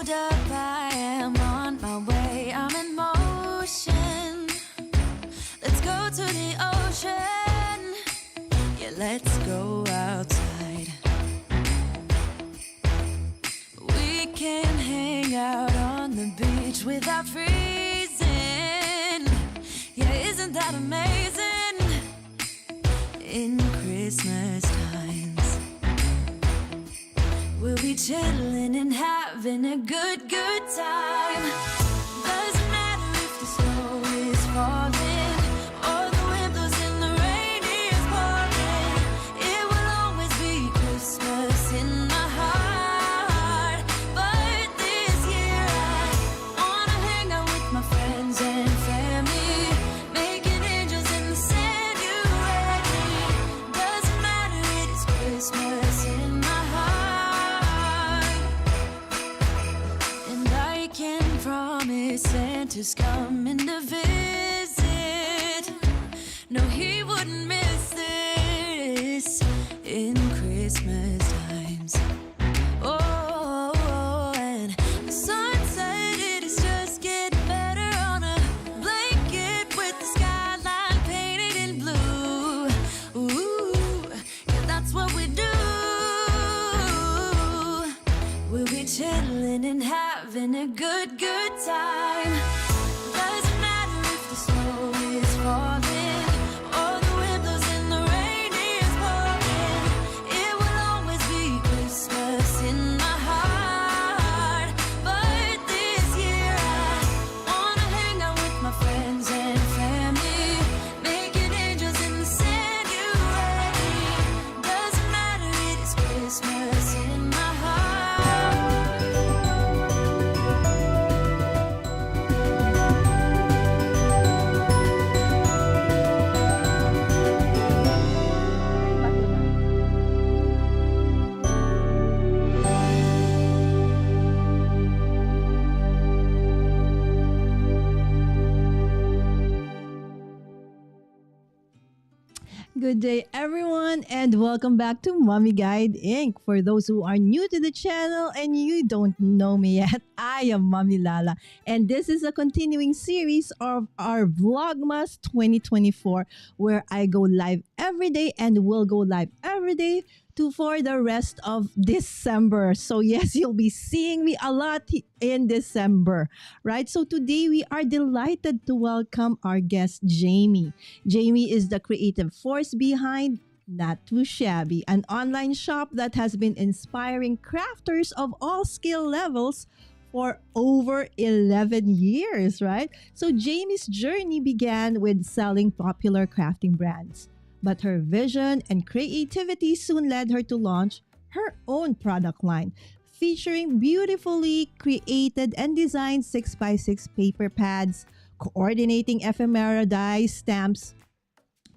hold up, I am on my way. I'm in motion. Let's go to the ocean. Yeah, let's go outside. We can hang out on the beach without freezing. Yeah, isn't that amazing? In Christmas times, we'll be chilling and having a good time. Doesn't matter if the snow is falling or the wind blows and the rain is pouring. It will always be Christmas in my heart. But this year I wanna hang out with my friends and family, making angels in the sand, you and me. Doesn't matter, it is Christmas in my heart. And I can promise Santa's coming to visit. No, he wouldn't miss this in Christmas times. Oh, and the sun said it is just getting better on a blanket with the skyline painted in blue. Ooh, yeah, that's what we do. We'll be chilling and having a good time. Doesn't matter if the snow is falling or the wind blows and the rain is pouring. It will always be Christmas in my heart. But this year I wanna hang out with my friends and family, making angels in the sand, you and me. Doesn't matter, it is Christmas in my heart. Good day, everyone, and welcome back to Mommy Guide Inc. For those who are new to the channel and you don't know me yet, I am Mommy Lala, and this is a continuing series of our Vlogmas 2024, where I go live every day and will go live every day for the rest of December. So yes, you'll be seeing me a lot in December, right? So today we are delighted to welcome our guest, Jamie. Jamie is the creative force behind Not2Shabby, an online shop that has been inspiring crafters of all skill levels for over 11 years, right? So Jamie's journey began with selling popular crafting brands. But her vision and creativity soon led her to launch her own product line, featuring beautifully created and designed 6x6 paper pads, coordinating ephemera dies, stamps,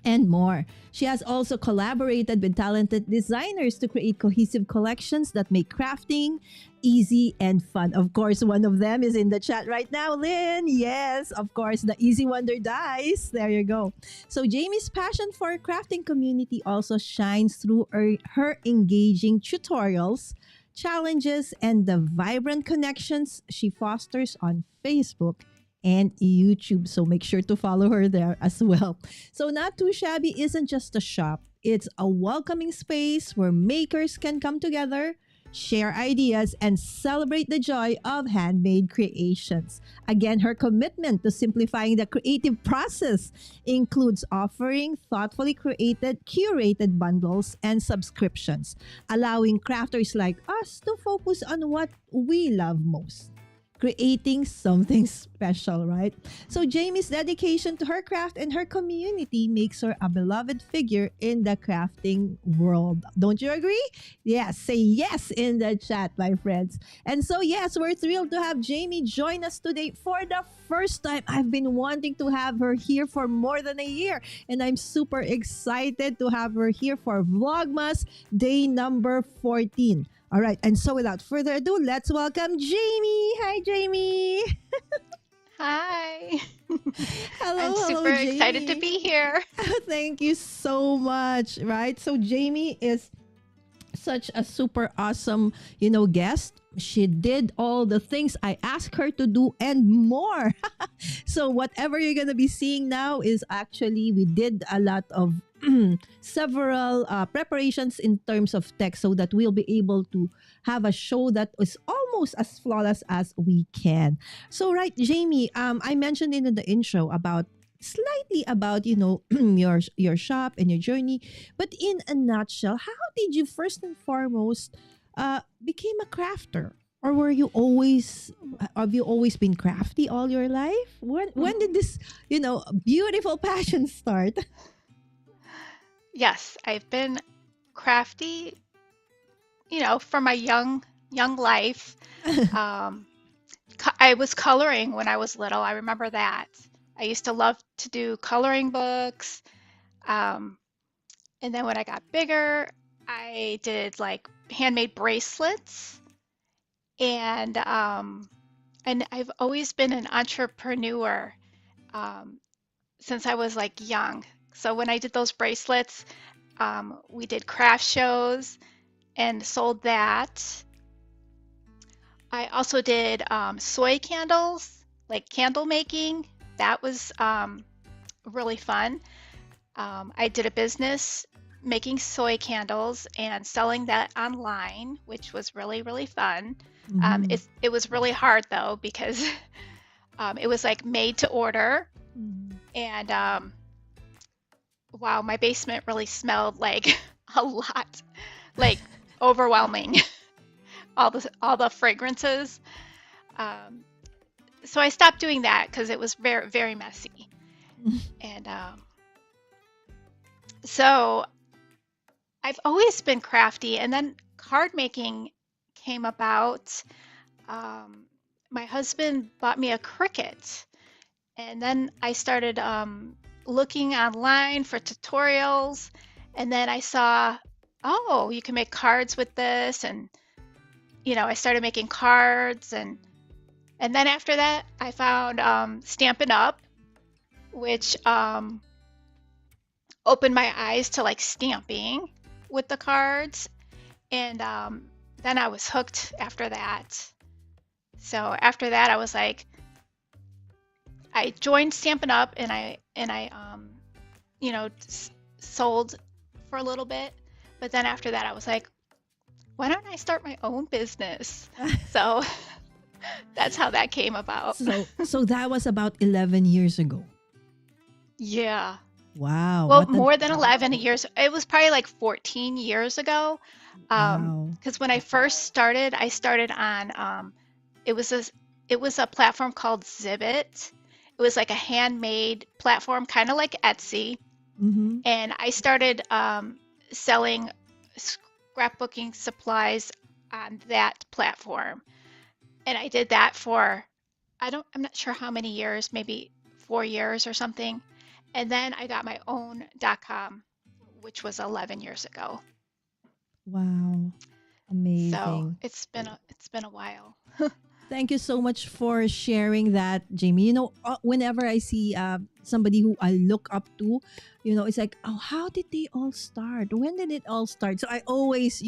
and more. She has also collaborated with talented designers to create cohesive collections that make crafting easy and fun. Of course, one of them is in the chat right now, Lynn. Yes, of course, the Easy Wonder dies. There you go. So Jamie's passion for crafting community also shines through her engaging tutorials, challenges, and the vibrant connections she fosters on Facebook and YouTube. So make sure to follow her there as well. So Not2Shabby isn't just a shop. It's a welcoming space where makers can come together, share ideas, and celebrate the joy of handmade creations. Again, her commitment to simplifying the creative process includes offering thoughtfully curated bundles and subscriptions, allowing crafters like us to focus on what we love most: creating something special, right? So Jamie's dedication to her craft and her community makes her a beloved figure in the crafting world. Don't you agree? Yes, say yes in the chat, my friends. And so yes, we're thrilled to have Jamie join us today for the first time. I've been wanting to have her here for more than a year, and I'm super excited to have her here for Vlogmas day number 14. All right, and so without further ado, let's welcome Jamie. Hi, Jamie. Hi. Hello, I'm hello, super Jamie. excited to be here. Thank you so much, right? So Jamie is such a super awesome, guest. She did all the things I asked her to do and more. So whatever you're going to be seeing now is actually we did a lot of several preparations in terms of text so that we'll be able to have a show that is almost as flawless as we can. So right, Jamie, I mentioned in the intro about slightly about your shop and your journey, but in a nutshell, how did you first and foremost became a crafter? Or were you always have you always been crafty all your life? When did this, beautiful passion start? Yes, I've been crafty, from my young life. Um, I was coloring when I was little. I remember that. I used to love to do coloring books. Um, and then when I got bigger, I did like handmade bracelets. And I've always been an entrepreneur um, since I was like young. So when I did those bracelets, we did craft shows and sold that. I also did soy candles, like candle making. That was really fun. I did a business making soy candles and selling that online, which was really, really fun. Mhm. It was really hard though because it was like made to order, Mhm. and wow, my basement really smelled like a lot, like overwhelming, all the fragrances. Um, so I stopped doing that because it was very, very messy. And so I've always been crafty, and then card making came about. Um, my husband bought me a Cricut, and then I started looking online for tutorials, and then I saw, oh, you can make cards with this, and I started making cards, and then after that, I found Stampin' Up, which opened my eyes to like stamping with the cards, and then I was hooked after that. So after that, I was like, I joined Stampin' Up, and I sold for a little bit, but then after that, I was like, why don't I start my own business? So that's how that came about. So that was about 11 years ago. Yeah. Wow. Well, What an more than 11 years. It was probably like 14 years ago. wow. Because when I first started, I started on it was a it was a platform called Zibbit. It was like a handmade platform, kind of like Etsy. Mhm. And I started selling scrapbooking supplies on that platform. And I did that for I'm not sure how many years, maybe 4 years or something. And then I got my own .com, which was 11 years ago. Wow. So Amazing. it's been a while. Thank you so much for sharing that, Jamie. Whenever I see somebody who I look up to, it's like, oh, how did they all start? When did it all start? So I always,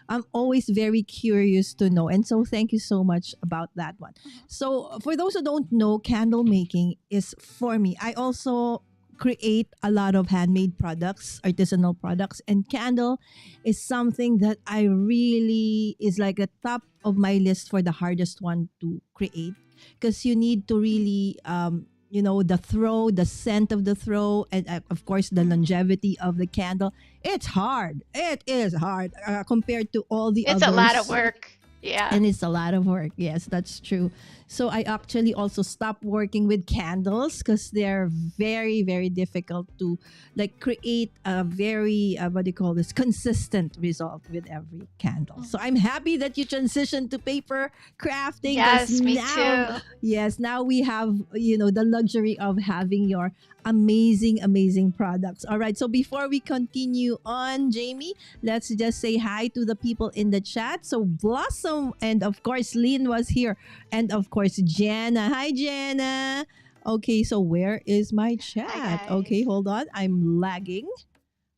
I'm always very curious to know. And so thank you so much about that one. Mhm. So for those who don't know, candle making is for me. I also create a lot of handmade products, artisanal products, and candle is something that I really is like a top of my list for the hardest one to create because you need to really the throw, the scent of the throw, and of course the longevity of the candle. It's hard. It is hard compared to all the It's a lot of others. work. Yeah. And it's a lot of work. Yes, that's true. So I actually also stopped working with candles because they're very, very difficult to like create a very what do you call this consistent result with every candle. So Mhm. I'm happy that you transitioned to paper crafting because Yes, me now, too. yes, now we have the luxury of having your amazing, amazing products. All right. So before we continue on, Jamie, let's just say hi to the people in the chat. So Blossom and of course Lynn was here. And of course Jenna. Hi Jenna. Okay, so where is my Hi, chat? guys. Okay, hold on. I'm lagging.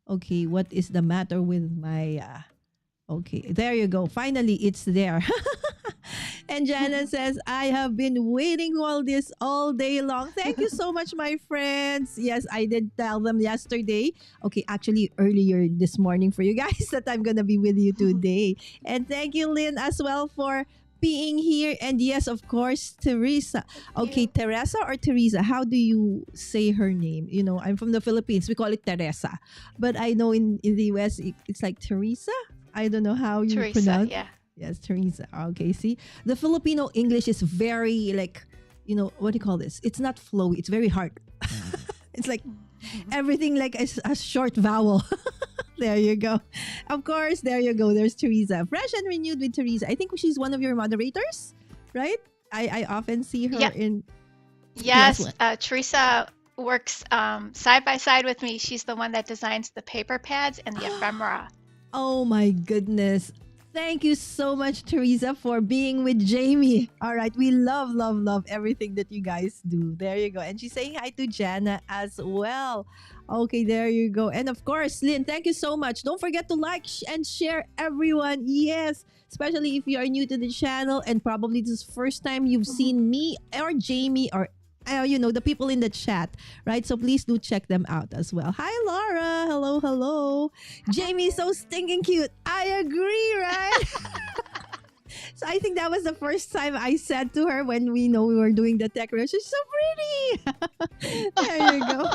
Okay, what is the matter with my Okay, there you go. Finally, it's there. And Jana says, I have been waiting all this all day long. Thank you so much, my friends. Yes, I did tell them yesterday. Okay, actually, earlier this morning for you guys that I'm going to be with you today. And thank you, Lynn, as well for being here. And yes, of course, Teresa. Thank Okay, you. Teresa or Teresa, how do you say her name? You know, I'm from the Philippines. We call it Teresa. But I know in the US, it's like Teresa. I don't know how you Teresa, pronounce. yeah. Yes, Teresa. Okay, see, the Filipino English is very like, what do you call this? It's not flowy. It's very hard. It's like everything like a short vowel. There you go. Of course, there you go. There's Teresa. Fresh and renewed with Teresa. I think she's one of your moderators, right? I often see her Yeah. in. Yes, Yes, Teresa works side by side with me. She's the one that designs the paper pads and the ephemera. oh my goodness. Thank you so much, Teresa, for being with Jamie. All right. We love, love, love everything that you guys do. There you go. And she's saying hi to Jana as well. Okay, there you go. And of course, Lynn, thank you so much. Don't forget to like and share, everyone. Yes, especially if you are new to the channel and probably this is first time you've seen me or Jamie or the people in the chat, right? So please do check them out as well. Hi, Laura. Hello, hello. Jamie, so stinking cute. I agree, right? So I think that was the first time I said to her when we were doing the tech rush. She's so pretty. There you go.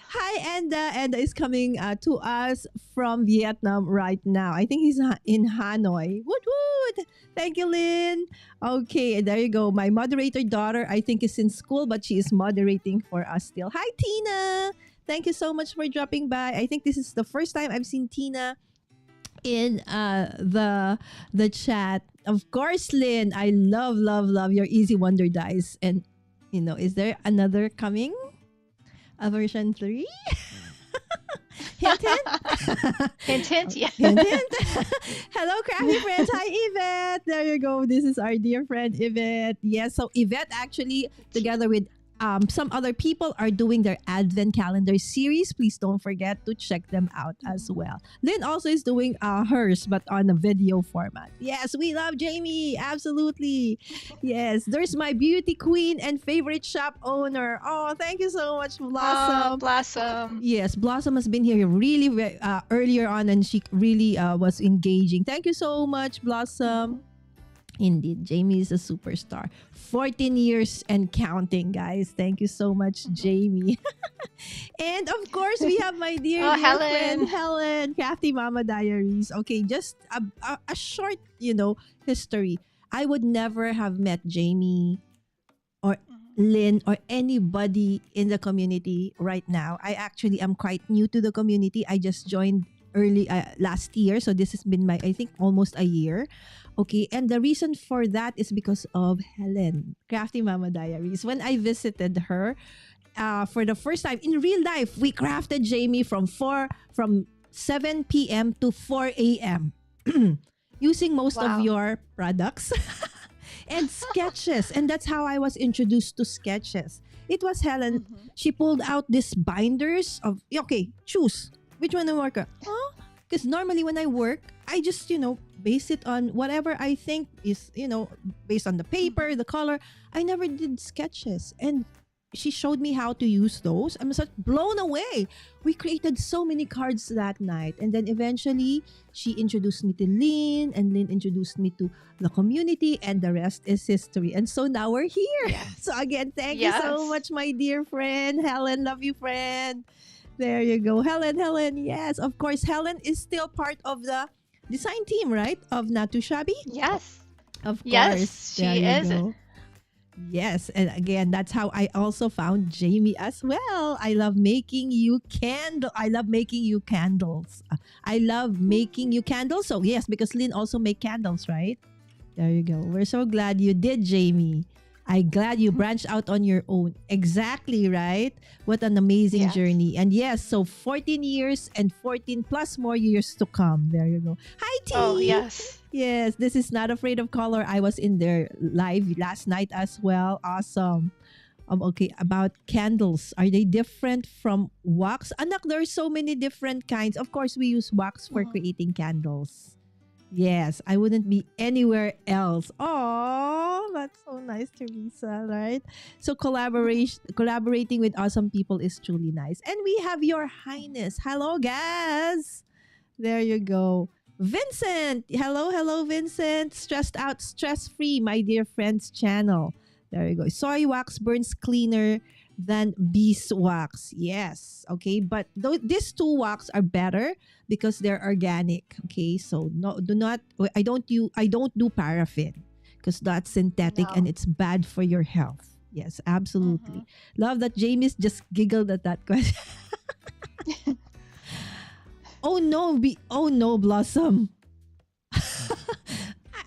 Hi, Enda. Enda is coming to us from Vietnam right now. I think he's in Hanoi. Woot woot. Thank you, Lynn. Okay, there you go. My moderator daughter, I think, is in school, but she is moderating for us still. Hi, Tina. Thank you so much for dropping by. I think this is the first time I've seen Tina in the chat. Of course, Lynn, I love, love, love your Easy Wonder dies. And is there another coming? A version 3? Hint, hint. Hint, hint, yeah. Hint, hint. Hello, crafty friends. Hi, Yvette. There you go. This is our dear friend Yvette. Yes, so Yvette actually, together with some other people, are doing their Advent Calendar series. Please don't forget to check them out as well. Lynn also is doing hers, but on a video format. Yes, we love Jamie. Absolutely. Yes, there's my beauty queen and favorite shop owner. Oh, thank you so much, Oh, Blossom. Blossom. Yes, Blossom has been here really earlier on, and she really was engaging. Thank you so much, Blossom. Indeed, Jamie is a superstar. 14 years and counting, guys. Thank you so much, Jamie. And of course, we have my dear, Oh, dear Helen. friend, Helen, Crafty Mama Diaries. Okay, just a short, history. I would never have met Jamie or Lynn or anybody in the community right now. I actually am quite new to the community. I just joined early last year, so this has been I think almost a year. Okay, and the reason for that is because of Helen, Crafty Mama Diaries. When I visited her for the first time in real life, we crafted Jamie from 7 p.m. to 4 a.m. using most Wow. of your products and sketches. And that's how I was introduced to sketches. It was Helen. She pulled out these binders of, okay, choose. Which one to work on? Huh? Because normally when I work, I just, base it on whatever I think is, based on the paper, the color. I never did sketches. And she showed me how to use those. I'm such blown away. We created so many cards that night. And then eventually, she introduced me to Lynn, and Lynn introduced me to the community, and the rest is history. And so now we're here. Yes. So again, thank you so Yes. much, my dear friend. Helen, love you, friend. There you go. Helen. Yes, of course. Helen is still part of the design team, right? Of Not2Shabby? Yes. Of course. Yes, she There you is. go. Yes, and again, that's how I also found Jamie as well. I love making you candles. I love making you candles. So yes, because Lynn also make candles, right? There you go. We're so glad you did, Jamie. I'm glad you branched out on your own. Exactly, right? What an amazing Yes. journey. And yes, so 14 years and 14 plus more years to come. There you go. Hi, T. Oh, yes. Yes, this is Not Afraid of Color. I was in there live last night as well. Awesome. Okay, about candles. Are they different from wax? Anak, there are so many different kinds. Of course, we use wax for creating candles. Yes, I wouldn't be anywhere else. Oh, that's so nice, Teresa, right? So collaborating with awesome people is truly nice. And we have Your Highness. Hello, guys. There you go. Vincent. Hello, hello, Vincent. Stressed out, stress free, my dear friend's channel. There you go. Soy wax burns cleaner than beeswax. Yes. Okay. But these two wax are better because they're organic. Okay. So no, do not. I don't do paraffin because that's synthetic and No. it's bad for your health. Yes, absolutely. Hmm. Love that Jamie's just giggled at that question. Oh no, oh no, Blossom.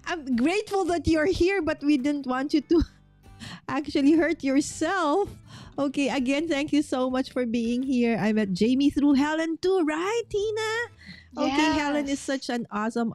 I'm grateful that you're here, but we didn't want you to actually hurt yourself. Okay, again, thank you so much for being here. I met Jamie through Helen too, right, Tina? Okay, Helen is Yes. such an awesome,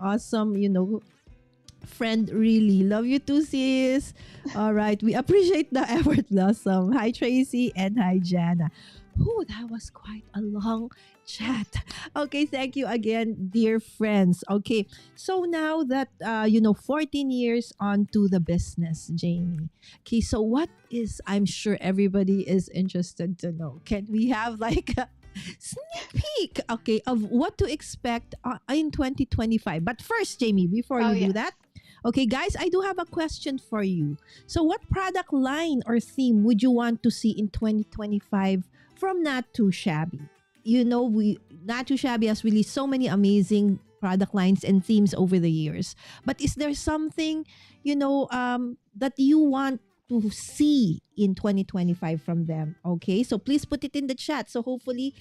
friend. Really. Love you too, sis. All right, we appreciate the effort, Blossom. Hi, Tracy, and hi, Jana. Oh, that was quite a long chat. Okay, thank you again, dear friends. Okay, so now that 14 years onto the business, Jamie. Okay, so what is, I'm sure everybody is interested to know. Can we have like a sneak peek, okay, of what to expect in 2025? But first, Jamie, before Oh, you do yes. that, okay, guys, I do have a question for you. So, what product line or theme would you want to see in 2025 from Not Too Shabby? We Not Too Shabby has released so many amazing product lines and themes over the years. But is there something, that you want to see in 2025 from them? Okay, so please put it in the chat. So hopefully,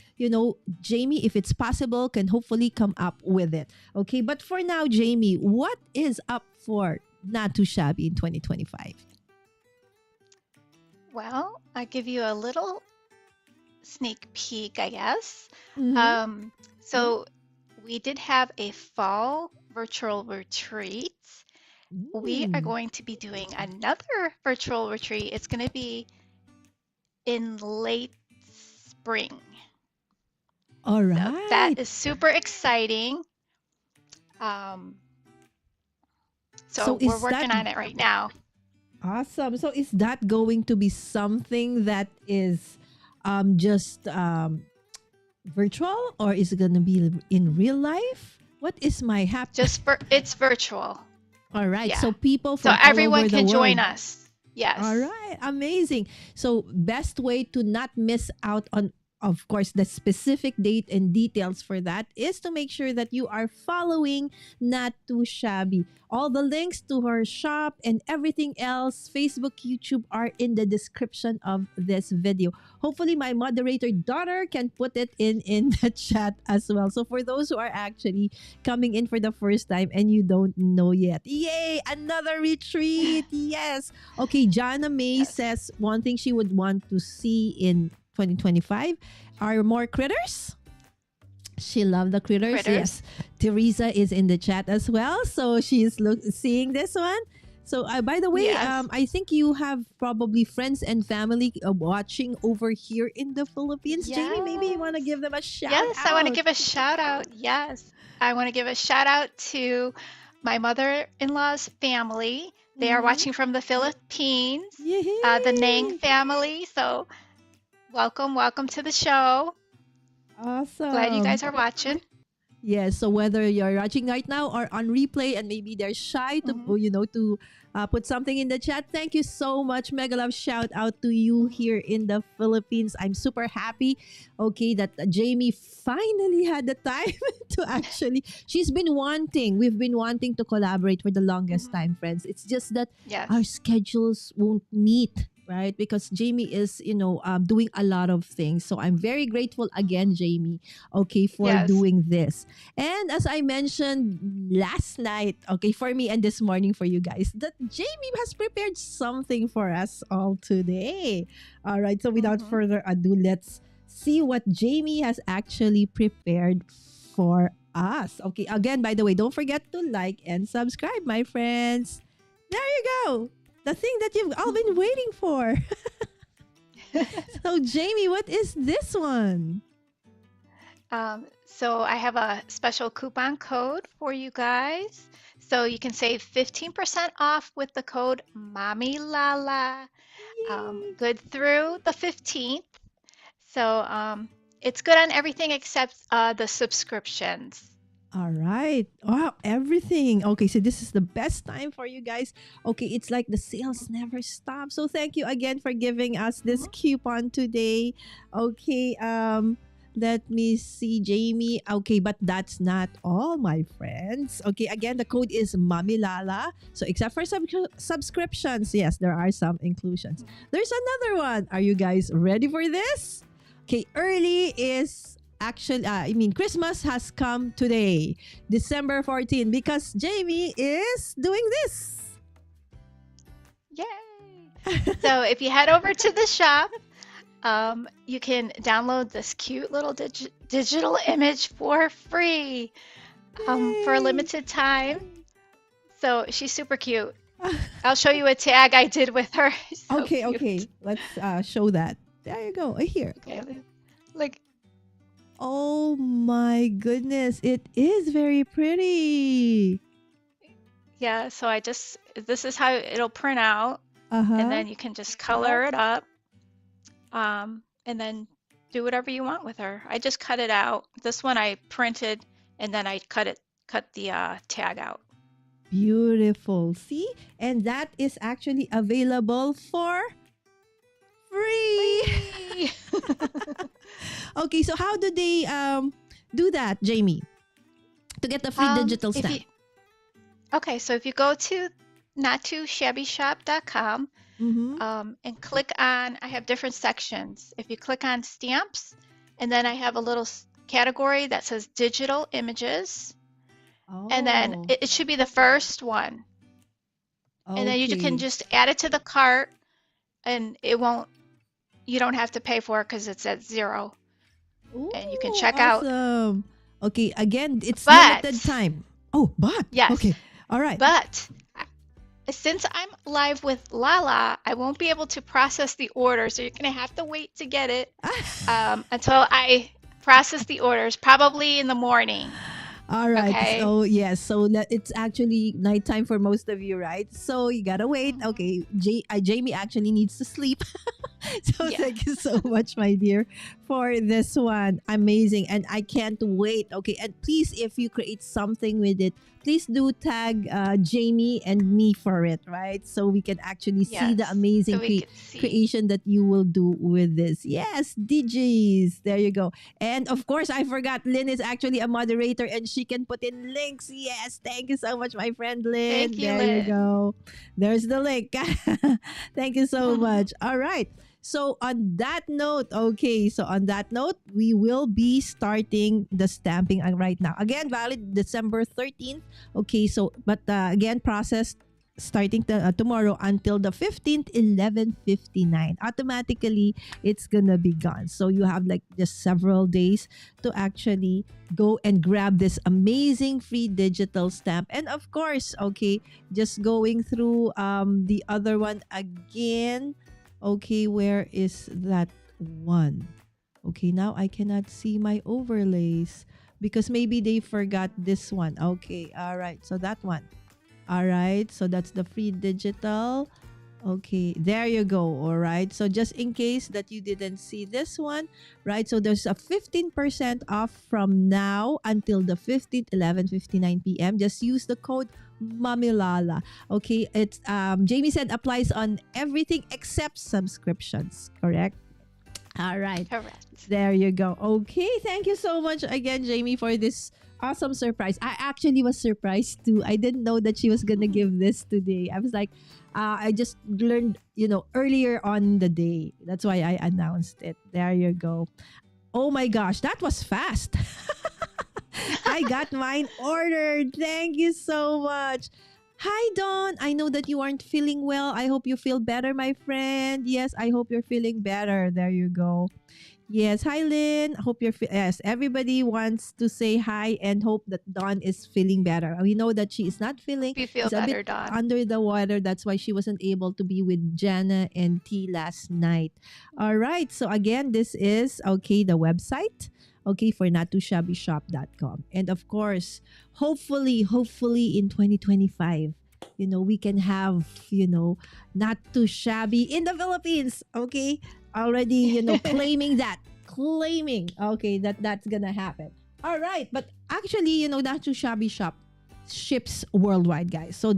Jamie, if it's possible, can hopefully come up with it. Okay, but for now, Jamie, what is up for Not Too Shabby in 2025? Well, I'll give you a little sneak peek, I guess. Mm-hmm. Um, so we did have a fall virtual retreat. We are Mm. going to be doing another virtual retreat. It's going to be in late spring. All So that right. is super exciting. Um, So so we're is that working on it right now. awesome? So is that going to be something that is just virtual, or is it going to be in real life? What is my It's virtual. All right. Yeah. So people So from all everyone over the can join world. us. All Yes. right, amazing. So, best way to not miss out on, of course, the specific date and details for that is to make sure that you are following Not Too Shabby. All the links to her shop and everything else, Facebook, YouTube, are in the description of this video. Hopefully, my moderator daughter can put it in the chat as well. So, for those who are actually coming in for the first time and you don't know yet, yay, another retreat. Yes. Okay, Jana May Yes. says one thing she would want to see in 2025 are more critters. She loved the critters. Critters. Yes. Teresa is in the chat as well. So she's seeing this one. So, by the way, Yes. I think you have probably friends and family watching over here in the Philippines. Jamie, maybe you want to Yes. give them a shout Yes, I want to out. give a shout out. Yes. I want to give a shout out to my mother-in-law's family. They are Mm-hmm. watching from the Philippines, the Nang Yay! family. So welcome to the show. Glad you Awesome. guys are watching. Yes, so whether you're watching right now or on replay and maybe they're shy to, Hmm. put something in the chat, thank you so much. Mega love shout out to you here in the Philippines. I'm super happy, okay, that Jamie finally had the time to actually, we've been wanting to collaborate for the longest Hmm. time, friends. It's just that our Yes. schedules won't meet, right? Because Jamie is, doing a lot of things. So I'm very grateful again, Jamie, okay, for Yes. doing this. And as I mentioned last night, okay, for me and this morning for you guys, that Jamie has prepared something for us all today. All right, so without Hmm. further ado, let's see what Jamie has actually prepared for us. Okay, again, by the way, don't forget to like and subscribe, my friends. There you go. The thing that you've all been waiting for. So, Jamie, what is this one? So I have a special coupon code for you guys. So you can save 15% off with the code Mommy Lala. Yay! Good through the 15th. So it's good on everything except the subscriptions. All right. Wow, everything. Okay, so this is the best time for you guys. Okay, it's like the sales never stop. So thank you again for giving us this coupon today. Okay, let me see, Jamie. Okay, but that's not all, my friends. Okay, again, the code is Mommy Lala. So except for subscriptions, yes, there are some inclusions. There's another one. Are you guys ready for this? Okay, early is actually, Christmas has come today, December 14, because Jamie is doing this. Yay! So if you head over to the shop, you can download this cute little digital image for free for a Yay. limited time. So she's super cute. I'll show you a tag I did with her. So Okay, cute. okay. Let's show that. There you go. Here. Okay, like Oh my goodness. It is very pretty. yeah. So this is how it'll print out, and Uh-huh. then you can just color it up, and then do whatever you want with her. I just cut it out. This one I printed, and then I cut the tag out. Beautiful. See? And that is actually available for free. Free. Okay, so how do they do that, Jamie? To get the free digital If stamp. okay, so if you go to Not2ShabbyShop.com, Mm-hmm. and click on, I have different sections. If you click on stamps, and then I have a little category that says digital images, and then Oh, it should be the first one. And then you can okay. just add it to the cart, and you don't have to pay for it because it's at zero. And you can Ooh, check out. awesome. Okay, again, it's But, limited time. Oh, but yes, okay. All right. but since I'm live with Lala, I won't be able to process the order. So you're going to have to wait to get it until I process the orders, probably in the morning. All right. Okay. So yes, it's actually nighttime for most of you, right? So you gotta wait. Okay, Jamie actually needs to sleep. So Yeah. thank you so much, my dear, for this one. Amazing, and I can't wait. Okay, and please, if you create something with it, please do tag Jamie and me for it, right? So we can actually see the Yes. amazing So we could see. creation that you will do with this. Yes, DJs. There you go. And of course, I forgot Lynn is actually a moderator and she can put in links. Yes, thank you so much, my friend Lynn. Thank you, There you Lynn. go. There's the link. Thank you so much. All right. So on that note, we will be starting the stamping right now. Again, valid December 13th. Okay, so but again, processed starting tomorrow until the 15th, 11:59. Automatically, it's gonna be gone. So you have like just several days to actually go and grab this amazing free digital stamp. And of course, okay, just going through the other one again. Okay, where is that one? Okay, now I cannot see my overlays because maybe they forgot this one. Okay, all right. So that one. All right. So that's the free digital. Okay, there you go. All right. So just in case that you didn't see this one, right? So there's a 15% off from now until the 15th, 11:59 p.m. Just use the code Mommy Lala. Okay, it's Jamie said applies on everything except subscriptions, correct? All right. Correct. There you go. Okay, thank you so much again, Jamie, for this awesome surprise. I actually was surprised too. I didn't know that she was gonna give this today. I was like, I just learned, earlier on the day. That's why I announced it. There you go. Oh my gosh, that was fast. I got mine ordered. Thank you so much. Hi, Dawn. I know that you aren't feeling well. I hope you feel better, my friend. Yes, I hope you're feeling better. There you go. Yes, hi, Lynn. Hope you're yes. Everybody wants to say hi and hope that Dawn is feeling better. We know that she is not feeling. Hope you feel She's a better, bit Dawn. under the water. That's why she wasn't able to be with Jana and T last night. All right. So again, this is okay. The website. okay, for not2shabbyshop.com. And of course, hopefully in 2025, we can have, Not Too Shabby in the Philippines, okay? Already, claiming, okay, that's gonna happen. All right, but actually, Not Too Shabby Shop ships worldwide, guys. So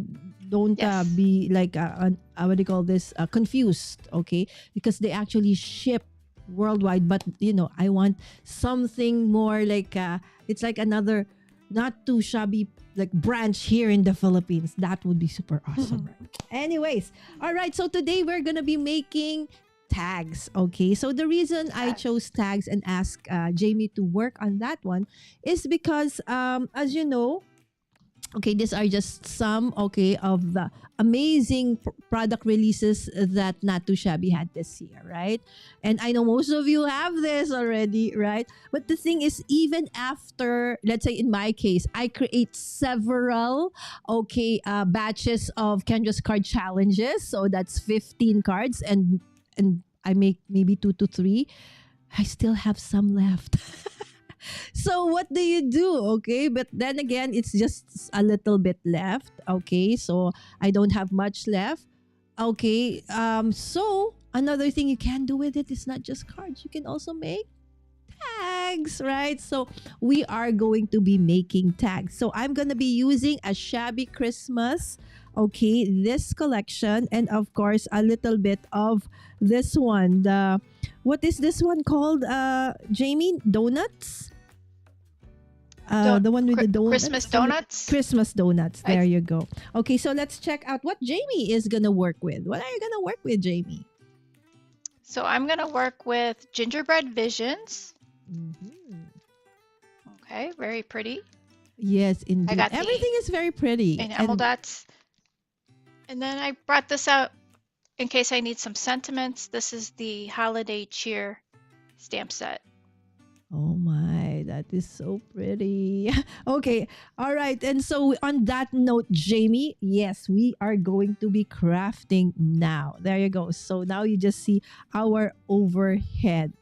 don't Yes. be like, what do you call this, confused, okay? Because they actually ship worldwide, but I want something more like, it's like another Not Too Shabby like branch here in the Philippines. That would be super awesome, right? Anyways, all right, so today we're gonna be making tags, okay? So the reason I chose tags and asked Jamie to work on that one is because, as you know, okay, these are just some, okay, of the amazing product releases that Not Too Shabby had this year, right? And I know most of you have this already, right? But the thing is, even after, let's say in my case, I create several, okay, batches of Kendra's card challenges. So that's 15 cards, and I make maybe 2 to 3. I still have some left. So what do you do? Okay, but then again, it's just a little bit left. Okay, so I don't have much left. Okay, so another thing you can do with it is not just cards. You can also make tags, right? So we are going to be making tags. So I'm gonna be using a Shabby Christmas, okay, this collection, and of course a little bit of this one. What is this one called, Jamie? Donuts? The one with the donuts. Christmas donuts. Christmas donuts. There you go. Okay, so let's check out what Jamie is gonna work with. What are you gonna work with, Jamie? So I'm gonna work with gingerbread visions. Okay, very pretty. Yes, indeed. got Everything is very pretty. And emerald dots. And then I brought this out in case I need some sentiments. This is the holiday cheer stamp set. Oh my, that is so pretty. Okay, all right. And so on that note, Jamie, yes, we are going to be crafting now. There you go. So now you just see our overhead.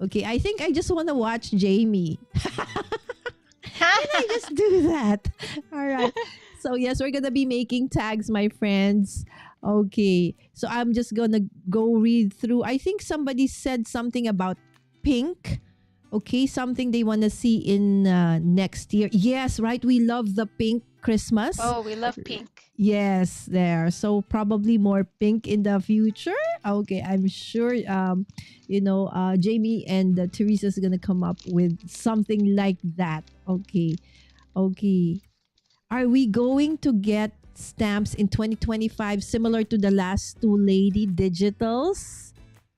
Okay, I think I just want to watch Jamie. Can I just do that? All right. So yes, we're going to be making tags, my friends. Okay, so I'm just going to go read through. I think somebody said something about pink. Okay, something they want to see in next year. Yes, right. We love the pink Christmas. Oh, we love pink. Yes, there. So probably more pink in the future. Okay, I'm sure. Jamie and Teresa is gonna come up with something like that. Okay. Are we going to get stamps in 2025 similar to the last two Lady Digitals?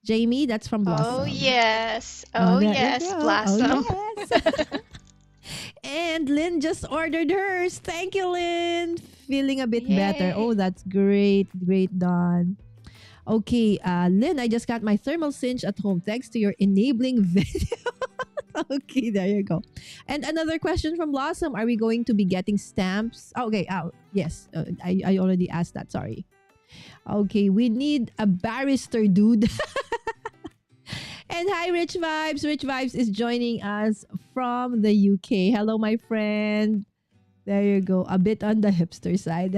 Jamie, that's from Blossom. Oh, yes. Oh, yes, Blossom. Oh, yes. And Lynn just ordered hers. Thank you, Lynn. Feeling a bit better. Oh, that's great. Great, Dawn. Okay, Lynn, I just got my thermal cinch at home thanks to your enabling video. Okay, there you go. And another question from Blossom. Are we going to be getting stamps? Okay, yes. I already asked that. Sorry. Okay, we need a barrister, dude. And hi, Rich Vibes. Rich Vibes is joining us from the UK. Hello, my friend. There you go. A bit on the hipster side.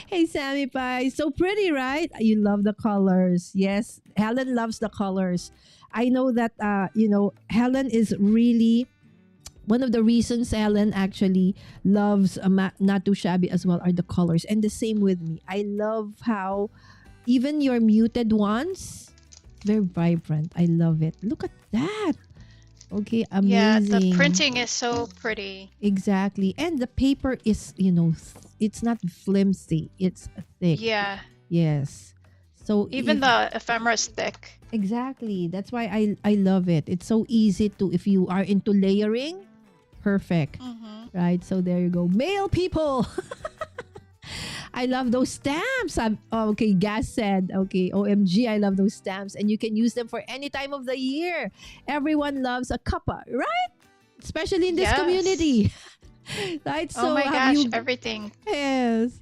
Hey, Sammy Pie. So pretty, right? You love the colors. Yes, Helen loves the colors. I know that, Helen is really... One of the reasons Helen actually loves Not Too Shabby as well are the colors. And the same with me. I love how even your muted ones... Very vibrant. I love it. Look at that. Okay, amazing. Yeah, the printing is so pretty. Exactly. And the paper is, it's not flimsy. It's thick. Yeah. Yes. So even the ephemera is thick. Exactly. That's why I love it. It's so easy to, if you are into layering, perfect. Right? So there you go. Male people. I love those stamps. Okay, Gas said, okay, OMG, I love those stamps. And you can use them for any time of the year. Everyone loves a cuppa, right? Especially in this community. Right? So oh my gosh, everything. Yes.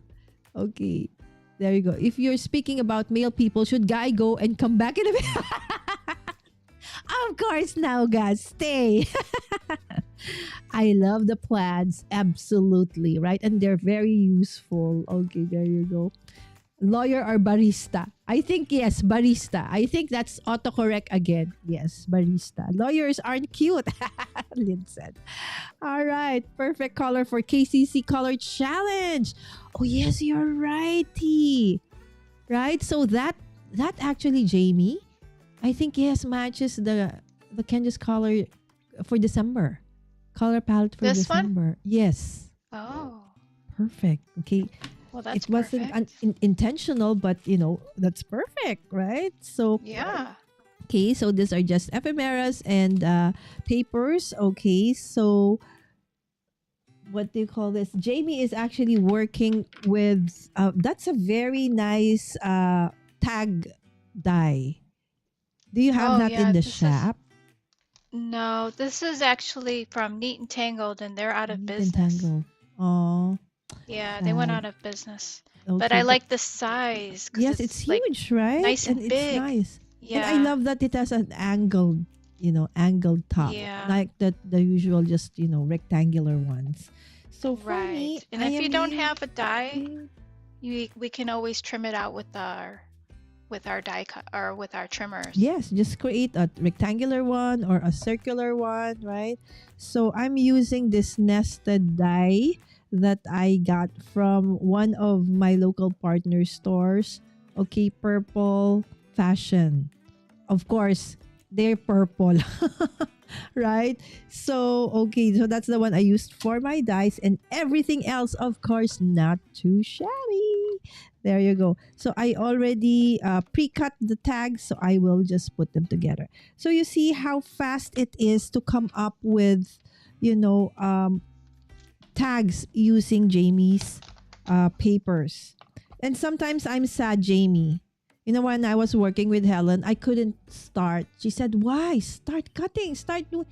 Okay. There you go. If you're speaking about male people, should guy go and come back in a bit? Of course, now, guys, stay. I love the plaids, absolutely, right? And they're very useful. Okay, there you go. Lawyer or barista? I think yes, barista. I think that's autocorrect again. Yes, barista. Lawyers aren't cute, Lynn said. All right, perfect color for KCC Color Challenge. Oh yes, you're right, T. Right? So that actually, Jamie, I think yes matches the Candace color for December. Color palette for This one? December. Yes. Oh, Perfect. Okay. well, that's It wasn't perfect. intentional, but that's perfect, right? So Yeah. okay, so these are just ephemeras and papers. Okay, so what do you call this? Jamie is actually working with that's a very nice tag die. Do you have Oh, that in yeah. the This is shop? no. This is actually from Neat and Tangled, and they're out of Neat and business. tangle. Oh, Yeah, they went sad. out of business. But Okay, I but like the size because yes, it's it's like huge, right? nice And and it's big. nice. And I Yeah. love that it has an angled, angled top, Yeah. like the usual just, rectangular ones. So for Right. me, And I if am you don't you. have a die, Okay. we can always trim it out with our die cut or with our trimmers. Yes, just create a rectangular one or a circular one, right? So I'm using this nested die that I got from one of my local partner stores. Okay, Purple Fashion. Of course, they're purple. Right? So, okay, so that's the one I used for my dice, and everything else, of course, not too shabby. There you go. So I already pre-cut the tags, so I will just put them together. So you see how fast it is to come up with, you know, um, tags using Jamie's papers. And sometimes I'm sad, Jamie. When I was working with Helen, I couldn't start. She said, "Why? Start cutting. Start doing."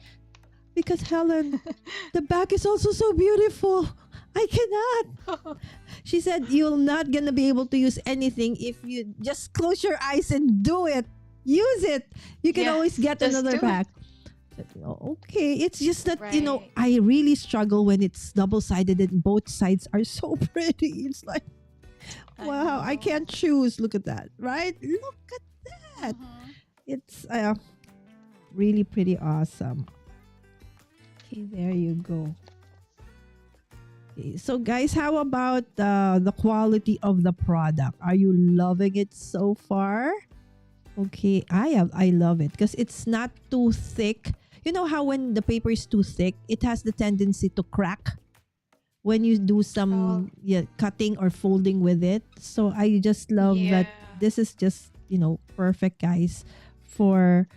Because Helen, the back is also so beautiful. I cannot. She said, "You're not gonna be able to use anything if you just close your eyes and do it. Use it. You can always Yes, get just another do it. pack." I said, "Oh, okay, it's just that Right. I really struggle when it's double sided and both sides are so pretty. It's like, I wow, I know. can't choose. Look at that, right? Look at that. Hmm. It's really pretty awesome." Okay, there you go. Okay, so guys, how about the quality of the product? Are you loving it so far? Okay, I love it because it's not too thick. You know how when the paper is too thick, it has the tendency to crack when you do Oh, some cutting or folding with it. So I just love yeah. that this is just, perfect, guys, for,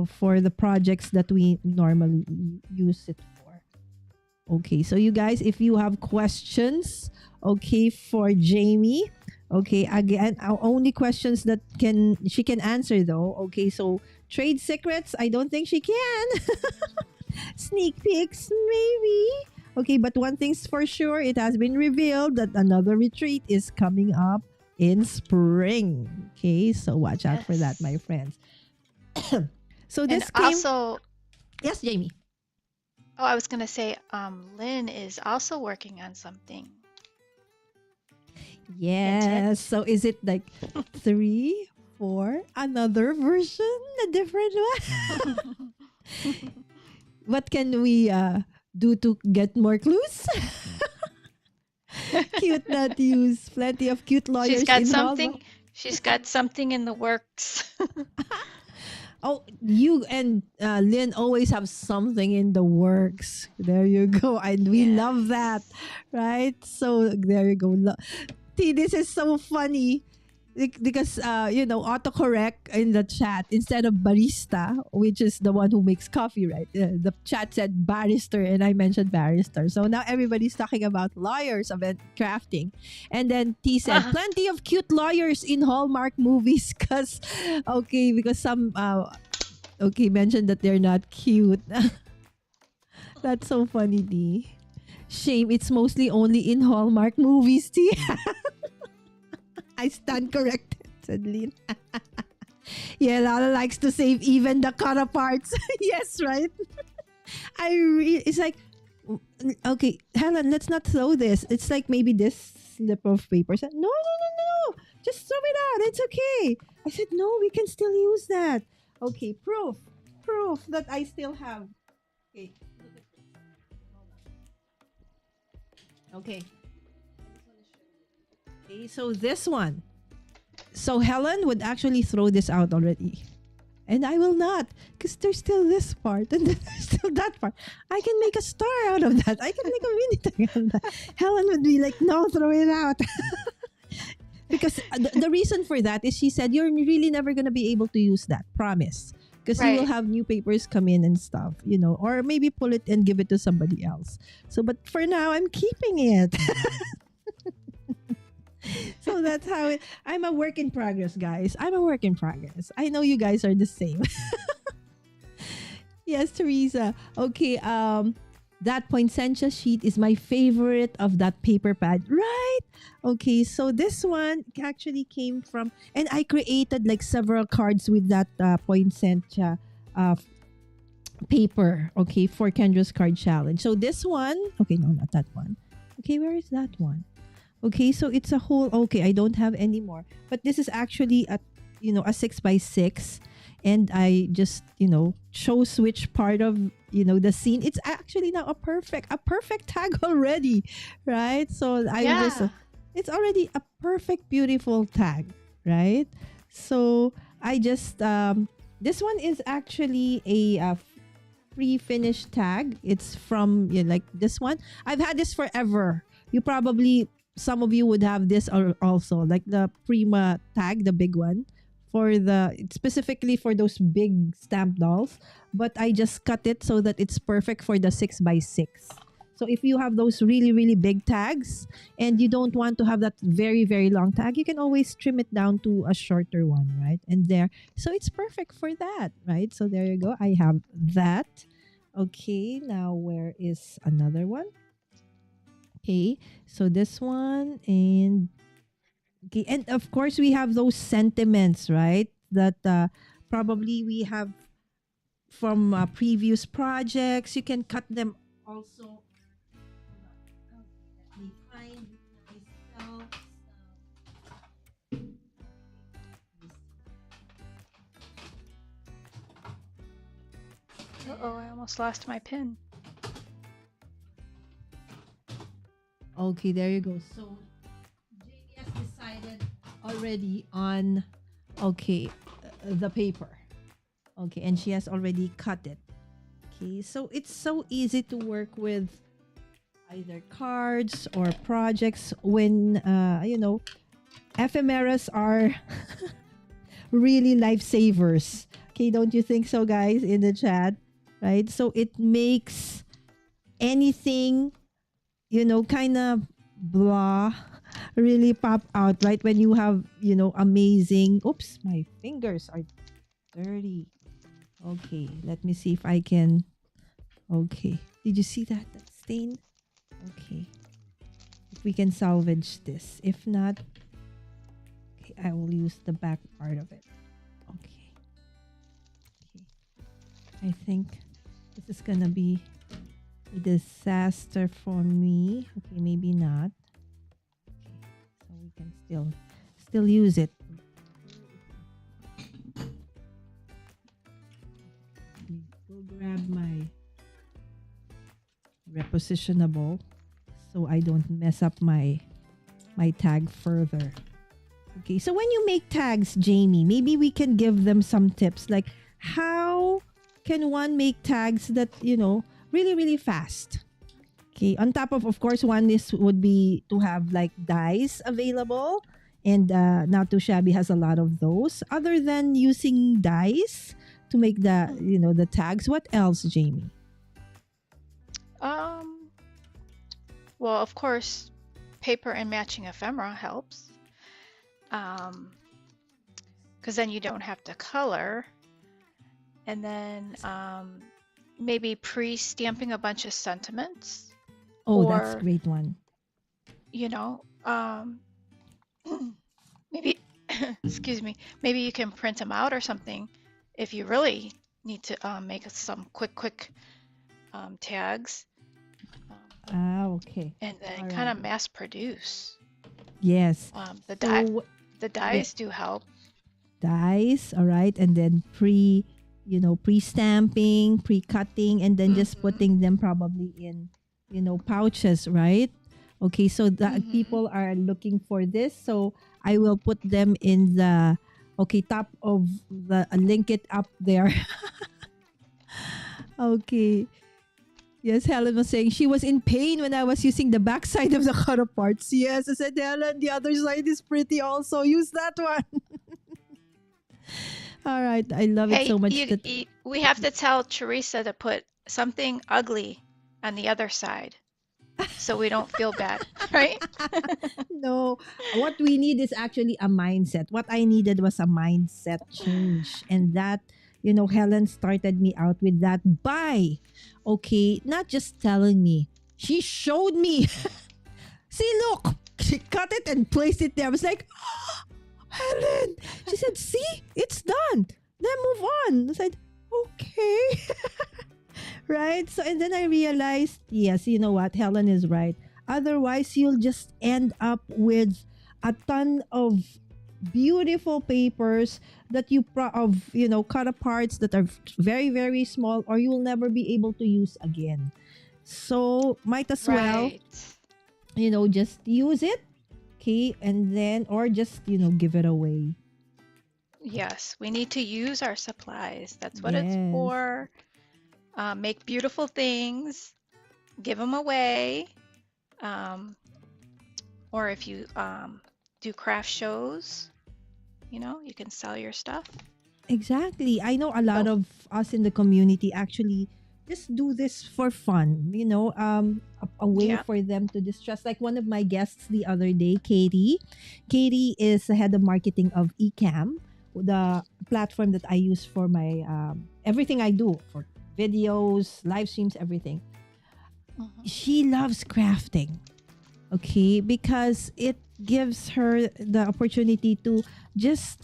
for the projects that we normally use it for. Okay, so you guys, if you have questions, okay, for Jamie, okay, again, our only questions that she can answer though. Okay, so trade secrets, I don't think she can. Sneak peeks, maybe. Okay, but one thing's for sure, it has been revealed that another retreat is coming up in spring. Okay, so watch out for that, my Yes. friends. So And this came, also, yes, Jamie. oh, I was gonna say, Lynn is also working on something. Hint, Yes. hint. So is it like 3, 4, another version, a different one? What can we do to get more clues? Cute not used. Plenty of cute She's lawyers got in Hallmark. something. She's got something in the works. Oh, you and Lynn always have something in the works. There you go. And we love that. Yes. Right? So there you go. See, this is so funny. Because autocorrect in the chat instead of barista, which is the one who makes coffee, right? The chat said barrister and I mentioned barrister, so now everybody's talking about lawyers of crafting. And then T said plenty of cute lawyers in Hallmark movies because some mentioned that they're not cute. That's so funny, T. Shame it's mostly only in Hallmark movies, T. I stand corrected, said Lynn. Yeah, Lala likes to save even the cut parts. Yes, right? It's like, okay, Helen, let's not throw this. It's like maybe this slip of paper. No, no, no, no. Just throw it out. It's okay. I said, no, we can still use that. Okay, proof. Proof that I still have. Okay. Okay. Okay, so this one. So Helen would actually throw this out already. And I will not, because there's still this part and then there's still that part. I can make a star out of that. I can make a mini tag out of that. Helen would be like, no, throw it out. Because the reason for that is she said, you're really never going to be able to use that. Promise. Because you will Right. have new papers come in and stuff, you know, or maybe pull it and give it to somebody else. So, but for now, I'm keeping it. So that's how I'm a work in progress, guys. I'm a work in progress. I know you guys are the same. Yes, Teresa. Okay, that poinsettia sheet is my favorite of that paper pad, right? Okay, so this one actually came from, and I created like several cards with that poinsettia paper, okay, for Kendra's card challenge. So this one, okay, no, not that one. Okay, where is that one? Okay, so it's a whole, okay, I don't have any more. But this is actually a 6x6. And I just, chose which part of, the scene. It's actually now a perfect tag already, right? So Yeah. it's already a perfect, beautiful tag, right? So I just, this one is actually a pre-finished tag. It's from, like this one. I've had this forever. Some of you would have this also, like the Prima tag, the big one, specifically for those big stamp dolls. But I just cut it so that it's perfect for the 6x6. So if you have those really, really big tags and you don't want to have that very, very long tag, you can always trim it down to a shorter one, right? So it's perfect for that, right? So there you go. I have that. Okay, now where is another one? Okay, so this one and of course we have those sentiments, right? That probably we have from previous projects. You can cut them also. Let me find myself. Uh-oh, I almost lost my pin. Okay, there you go. So Jamie has decided already on the paper. Okay, and she has already cut it. Okay, so it's so easy to work with either cards or projects when ephemeras are really lifesavers. Okay, don't you think so, guys, in the chat? Right? So it makes anything, kind of blah, really pop out, right? When you have, amazing. Oops, my fingers are dirty. Okay, let me see if I can. Okay, did you see that stain? Okay, if we can salvage this. If not, okay, I will use the back part of it. Okay. I think this is gonna be a disaster for me. Okay, maybe not. Okay, so we can still use it. Let me go grab my repositionable so I don't mess up my tag further. Okay, so when you make tags, Jamie, maybe we can give them some tips, like how can one make tags that really, really fast. Okay, on top of course, would be to have like dies available, and Not2Shabby has a lot of those. Other than using dies to make the tags, what else, Jamie? Well, of course, paper and matching ephemera helps. Because then you don't have to color. And then maybe pre-stamping a bunch of sentiments. Oh, that's a Or, great one. maybe excuse me, maybe you can print them out or something if you really need to make some quick tags, um, Okay. and then All kind right. of mass produce. Yes. The So the dyes do help. dies, all right, and then pre-stamping, pre-cutting, and then just Mm-hmm. putting them probably in, pouches, right? Okay, so the Mm-hmm. people are looking for this, so I will put them in the top of the link it up there. Okay. Yes, Helen was saying she was in pain when I was using the backside of the cut parts. Yes, I said, Helen, the other side is pretty also. Use that one. All right. I love it Hey, so much that we have to tell Teresa to put something ugly on the other side so we don't feel bad, right? no, what we need is actually a mindset. What I needed was a mindset change. And that, Helen started me out with that by, okay, not just telling me, she showed me. See, look, she cut it and placed it there. I was like, Helen, she said, see, it's done. Then move on. I said, okay. Right? So, and then I realized, yes, you know what? Helen is right. Otherwise, you'll just end up with a ton of beautiful papers that cut aparts that are very, very small, or you will never be able to use again. So, might as well, Right. just use it, okay? And then, or just, give it away. Yes, we need to use our supplies. That's what it's Yes. for. Make beautiful things, give them away. Um, or if you do craft shows, you can sell your stuff. Exactly. I know a lot So, of us in the community actually just do this for fun, a way yeah. for them to distress. Like one of my guests the other day, Katie. Katie is the head of marketing of Ecamm, the platform that I use for my everything I do for videos, live streams, everything. Mhm. She loves crafting, okay, because it gives her the opportunity to just,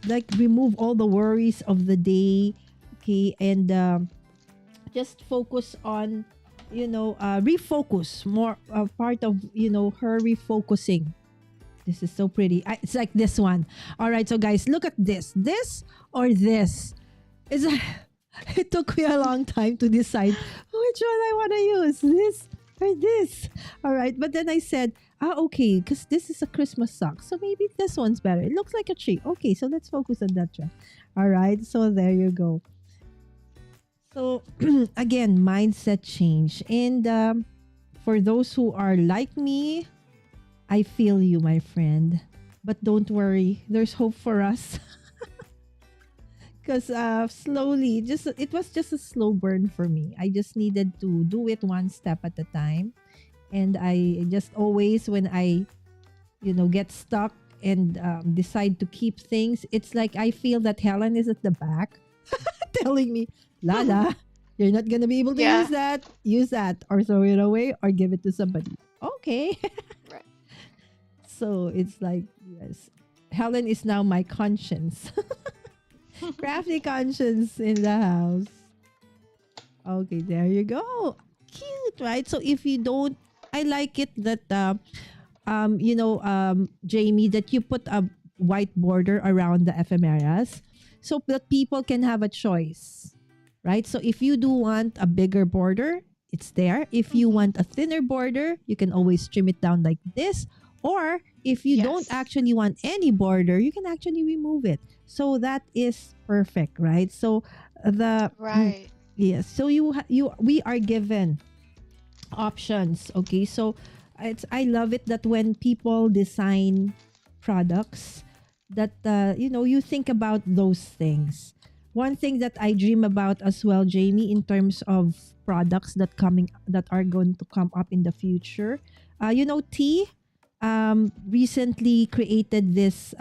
like remove all the worries of the day, okay, and just focus on refocus more, part of her refocusing. This is so pretty. It's like this one. All right, so guys, look at this or this is it took me a long time to decide which one I want to use, this or this. All right, but then I said, okay, because this is a Christmas sock, so maybe this one's better. It looks like a tree. Okay, so let's focus on that tree. All right, so there you go. So again, mindset change, and for those who are like me, I feel you, my friend. But don't worry, there's hope for us. Because slowly, just it was just a slow burn for me. I just needed to do it one step at a time, and I just always, when I get stuck and decide to keep things, it's like I feel that Helen is at the back telling me, Lala, you're not gonna be able to Yeah. use that, or throw it away, or give it to somebody. Okay. Right. So it's like, yes, Helen is now my conscience. Crafty conscience in the house. Okay, there you go. Cute, right? So if you don't, I like it that Jamie, that you put a white border around the ephemeras so that people can have a choice, right? So if you do want a bigger border, it's there. If you Mhm. want a thinner border, you can always trim it down like this. Or if you don't Yes. actually want any border, you can actually remove it. So that is perfect, right? So the Right. yes, so we are given options. Okay, so I love it that when people design products, that you think about those things. One thing that I dream about as well, Jamie, in terms of products that are going to come up in the future, T recently created this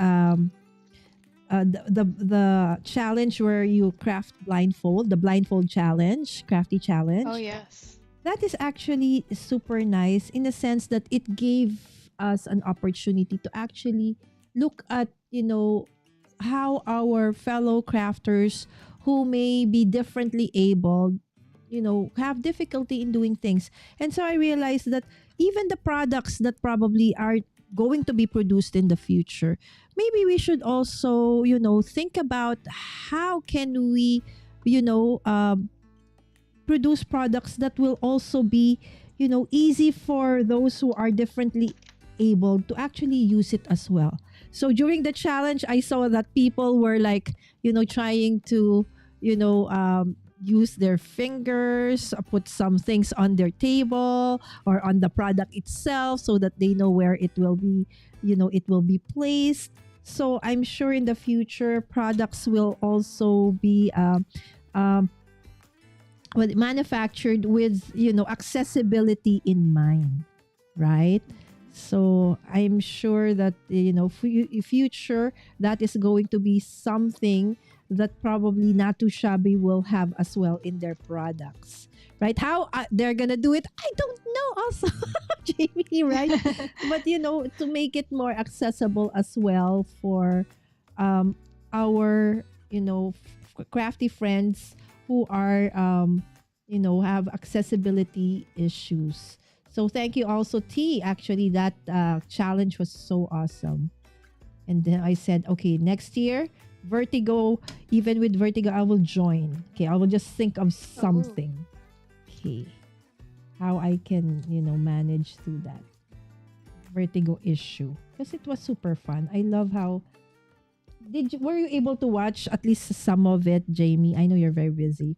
the challenge where you craft blindfold, the blindfold challenge, crafty Oh, challenge. yes. That is actually super nice in the sense that it gave us an opportunity to actually look at, how our fellow crafters who may be differently able, have difficulty in doing things. And so I realized that even the products that probably are going to be produced in the future, maybe we should also, think about how can we, you know, um, produce products that will also be, easy for those who are differently able to actually use it as well. So during the challenge, I saw that people were like, trying to, use their fingers, put some things on their table or on the product itself so that they know where it will be, it will be placed. So I'm sure in the future, products will also be um, manufactured with accessibility in mind, right? So I'm sure that future, that is going to be something that probably Not Too Shabby will have as well in their products, right? How they're gonna do it, I don't know also, Jamie, right? But to make it more accessible as well for our crafty friends who are have accessibility issues. So thank you also, T. Actually, that challenge was so awesome. And then I said, okay, next year, Vertigo, even with Vertigo, I will join. Okay, I will just think of something. Okay, how I can manage through that Vertigo issue, because it was super fun. I love how were you able to watch at least some of it, Jamie? I know you're very busy.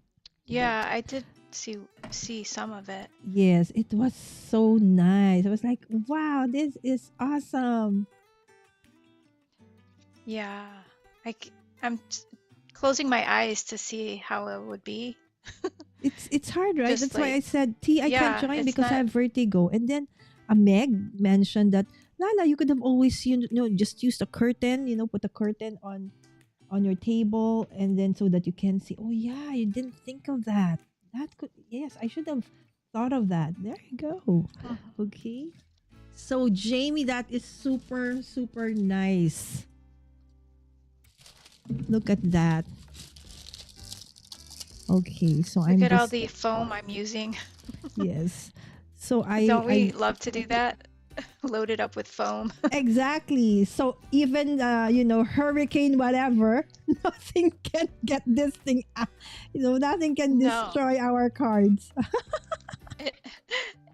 Yeah, I did see some of it. Yes, it was so nice. I was like, wow, this is awesome. Yeah, I'm closing my eyes to see how it would be. It's hard, right? Just That's why I like, said, T, I can't yeah, join it's because I not. have vertigo. And then Meg mentioned that, Lala, you could have always, just used a curtain, put a curtain on your table, and then so that you can see. Oh yeah, you didn't think of that. That could, yes, I should have thought of that. There you go. Mhm. Okay. So Jamie, that is super, super nice. Look at that. Okay, so Look I'm at all just the foam I'm using. yes. So I Don't I we love to do that? Load it up with foam. exactly. So even hurricane whatever, nothing can get this thing out. Nothing can No. destroy our cards.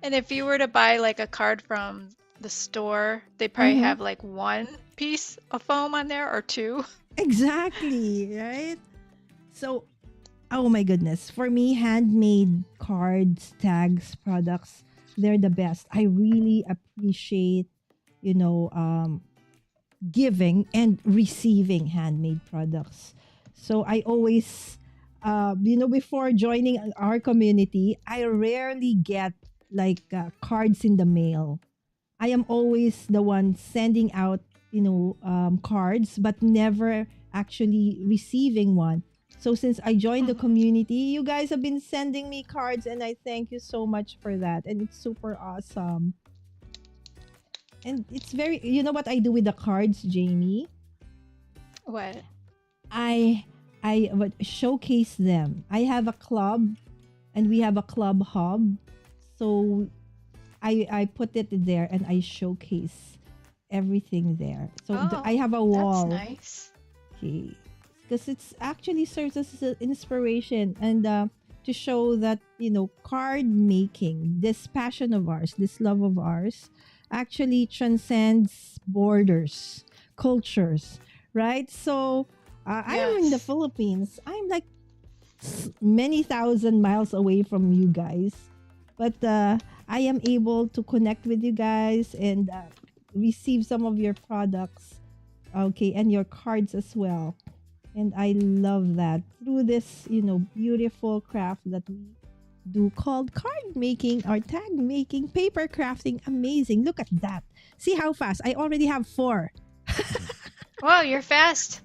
And if you were to buy like a card from the store, they probably Uh-huh. have like one piece of foam on there or two. Exactly, right? So oh my goodness. For me, handmade cards, tags, products, they're the best. I really appreciate, you know, um, giving and receiving handmade products. So I always, before joining our community, I rarely get like cards in the mail. I am always the one sending out, cards, but never actually receiving one. So since I joined the Mhm. community, you guys have been sending me cards, and I thank you so much for that. And it's super awesome. And it's very, you know what I do with the cards, Jamie? What? I I would showcase them. I have a club, and we have a club hub. So I put it there and I showcase everything there. So Oh, I have a that's wall. nice. Okay. Because it's actually serves as an inspiration and to show that, card making, this passion of ours, this love of ours, actually transcends borders, cultures, right? So I'm in the Yes. Philippines. I'm like many thousand miles away from you guys, but I am able to connect with you guys and receive some of your products, okay, and your cards as well. And I love that through this, beautiful craft that we do called card making or tag making, paper crafting. Amazing. Look at that. See how fast? I already have 4. Wow, you're fast,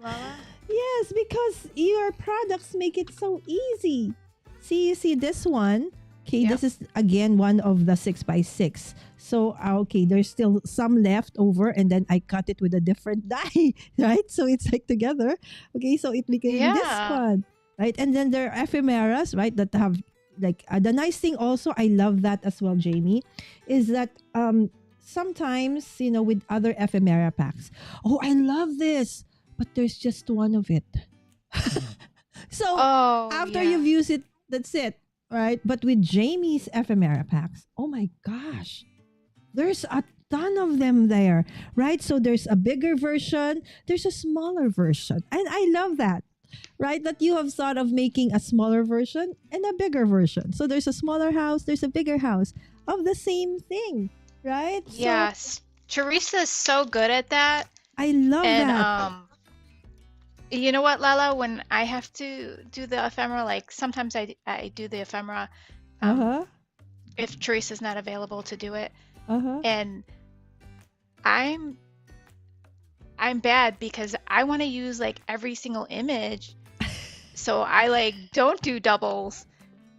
Lala. Yes, because your products make it so easy. See, you see this one. Okay, Yep. this is again one of the 6x6. So okay, there's still some left over, and then I cut it with a different die, right? So it's like together. Okay, so it became this Yeah. one, right? And then there are ephemeras, right? That have like the nice thing also, I love that as well, Jamie, is that sometimes with other ephemera packs, oh, I love this, but there's just one of it. So Oh, after you've yeah. used it, that's it, right? But with Jamie's ephemera packs, oh my gosh, there's a ton of them there, right? So there's a bigger version, there's a smaller version, and I love that, right? That you have thought of making a smaller version and a bigger version. So there's a smaller house, there's a bigger house of the same thing, right? So Yes. Teresa is so good at that. I love And that. you know what, Lala? When I have to do the ephemera, like sometimes I do the ephemera Uh huh. if Teresa's not available to do it. Uh huh. And I'm I'm bad because I want to use like every single image. So I like don't do doubles.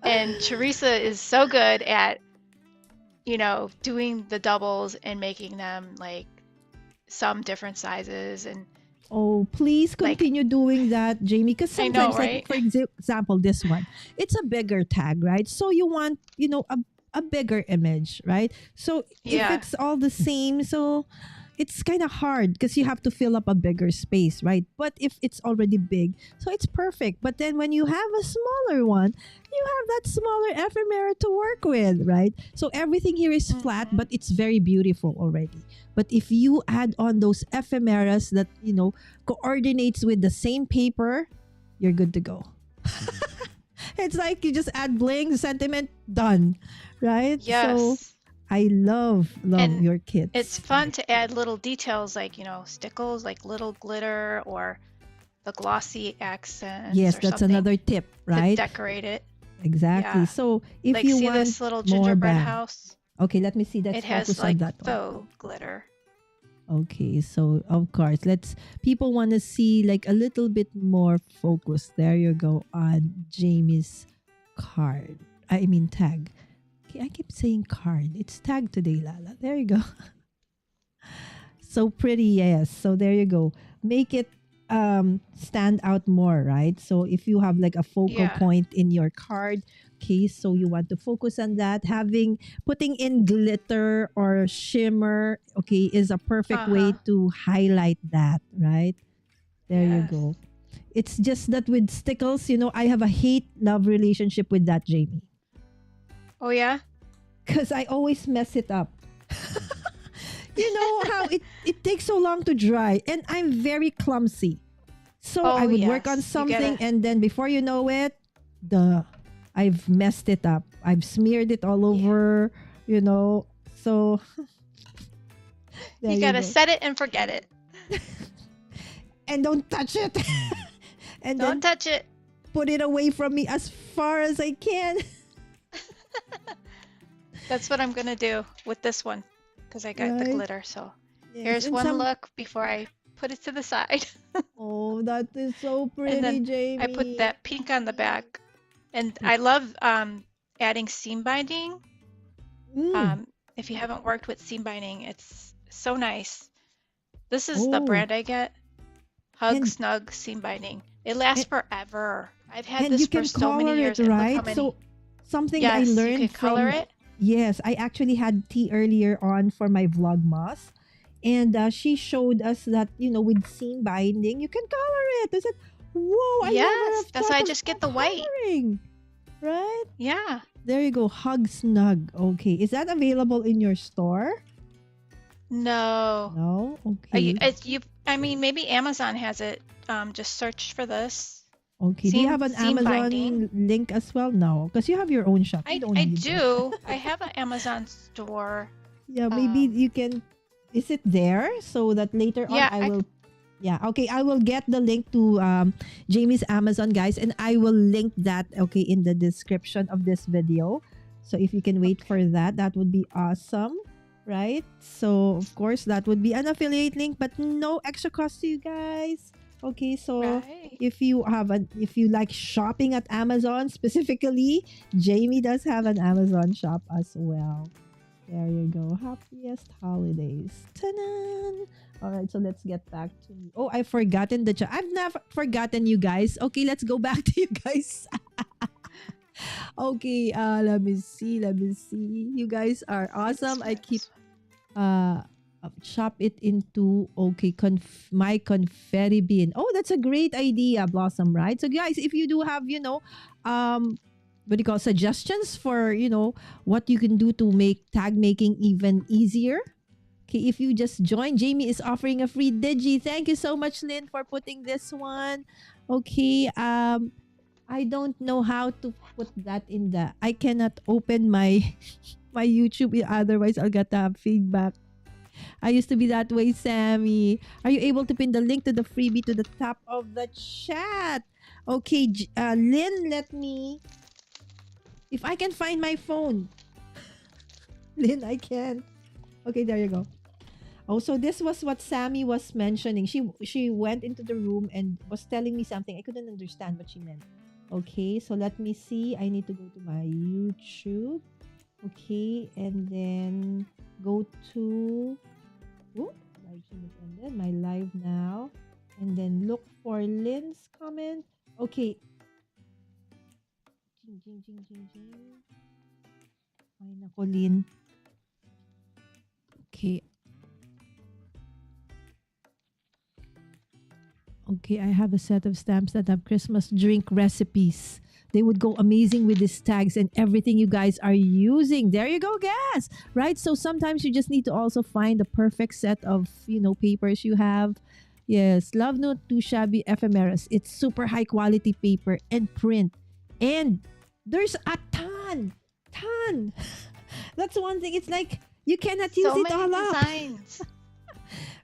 And Teresa is so good at, doing the doubles and making them like some different sizes and Oh, please like continue doing that, Jamie. Because I know, sometimes, like right? for example, this one, it's a bigger tag, right? So you want, a bigger image, right? So if Yeah. it's all the same, so it's kind of hard because you have to fill up a bigger space, right? But if it's already big, so it's perfect. But then when you have a smaller one, you have that smaller ephemera to work with, right? So everything here is flat, Mhm. but it's very beautiful already. But if you add on those ephemeras that, coordinates with the same paper, you're good to go. It's like you just add bling, sentiment, done, right? So Yes. I love And your it's kits. fun to add little details like, stickles, like little glitter or the glossy accents Yes, or that's something another tip, to right? decorate it. Exactly. Yeah. So if Like, you see want this little more gingerbread bang, house? okay, let me see. It Let's has focus on like that one. faux glitter. Okay, so of course, people want to see like a little bit more focus. There you go on Jamie's card. I mean tag. Okay, I keep saying card. It's tag today, Lala. There you go. So pretty, yes. So there you go. Make it stand out more, right? So if you have like a focal Yeah. point in your card, okay, so you want to focus on that, putting in glitter or shimmer, okay, is a perfect way Uh-huh. to highlight that, right? There you Yes. go. It's just that with stickles, I have a hate love relationship with that, Jamie, Oh, yeah? because I always mess it up. You know how it takes so long to dry, and I'm very clumsy. So I Oh, would work on yes. You something, gotta, and then before you know it, I've messed it up. I've smeared it all yeah. over, So there You you gotta go. set it and forget it. And don't touch it. And Don't then touch it. put it away from me as far as I can. That's what I'm gonna do with this one because I got the Right? glitter. So Yes. here's And one some look before I put it to the side. Oh, that is so And pretty, then I put Jamie. that pink on the back. And I love adding seam binding. Mm. If you haven't worked with seam binding, it's so nice. This is the Oh. brand I get. Hug And Snug Seam Binding. It lasts and forever. I've had and you this for can so many color it, years. And look how right? many. So something I Yes, you can learned color from it. yes, I actually had tea earlier on for my Vlogmas. And she showed us that, with seam binding, you can color it. I said, whoa, I never Yes, have that's why thought I of just get the white. coloring. Right? Yeah. There you go. Hug Snug. Okay. Is that available in your store? No. No? You, Okay. I mean, maybe Amazon has it. Just search for this. Okay. Do you have an Seam binding. Amazon link as well? No. Because you have your own shop. You don't I need that. do. I have an Amazon store. Yeah, maybe you can. Is it there so that later on Yeah, I will? Yeah, okay. I will get the link to Jamie's Amazon, guys, and I will link that in the description of this video. So if you can wait for that, that would be awesome, right? So of course that would be an affiliate link, but no extra cost to you guys. Okay, so Right. if you like shopping at Amazon specifically, Jamie does have an Amazon shop as well. There you go. Happiest holidays. Ta-da! All right, so let's get back to me. Oh, I've forgotten the chat. I've never forgotten you guys. Okay, let's go back to you guys. Okay, let me see. Let me see. You guys are awesome. I keep uh chop it into my confetti bin. Oh, that's a great idea, Blossom, right? So guys, if you do have, what do you call suggestions for, what you can do to make tag making even easier. Okay, if you just join, Jamie is offering a free digi. Thank you so much, Lynn, for putting this one. Okay, I don't know how to put that in I cannot open my my YouTube, otherwise I'll get to have feedback. I used to be that way, Sammy. Are you able to pin the link to the freebie to the top of the chat? Okay, Lynn, let me. If I can find my phone. Lynn, I can. Okay, there you go. Oh, so this was what Sammy was mentioning. She went into the room and was telling me something. I couldn't understand what she meant. Okay, so let me see. I need to go to my YouTube. Okay, and then go to live stream is ended. My live now. And then look for Lynn's comment. Okay. Jing, jing, jing, jing, jing. Ay, nako, Lynn. Okay. Okay, I have a set of stamps that have Christmas drink recipes. They would go amazing with these tags and everything you guys are using. There you go, guys. Right? So sometimes you just need to also find the perfect set of, papers you have. Yes, love Not2Shabby ephemeras. It's super high quality paper and print. And there's a ton. That's one thing. It's like you cannot use So it many all up. designs.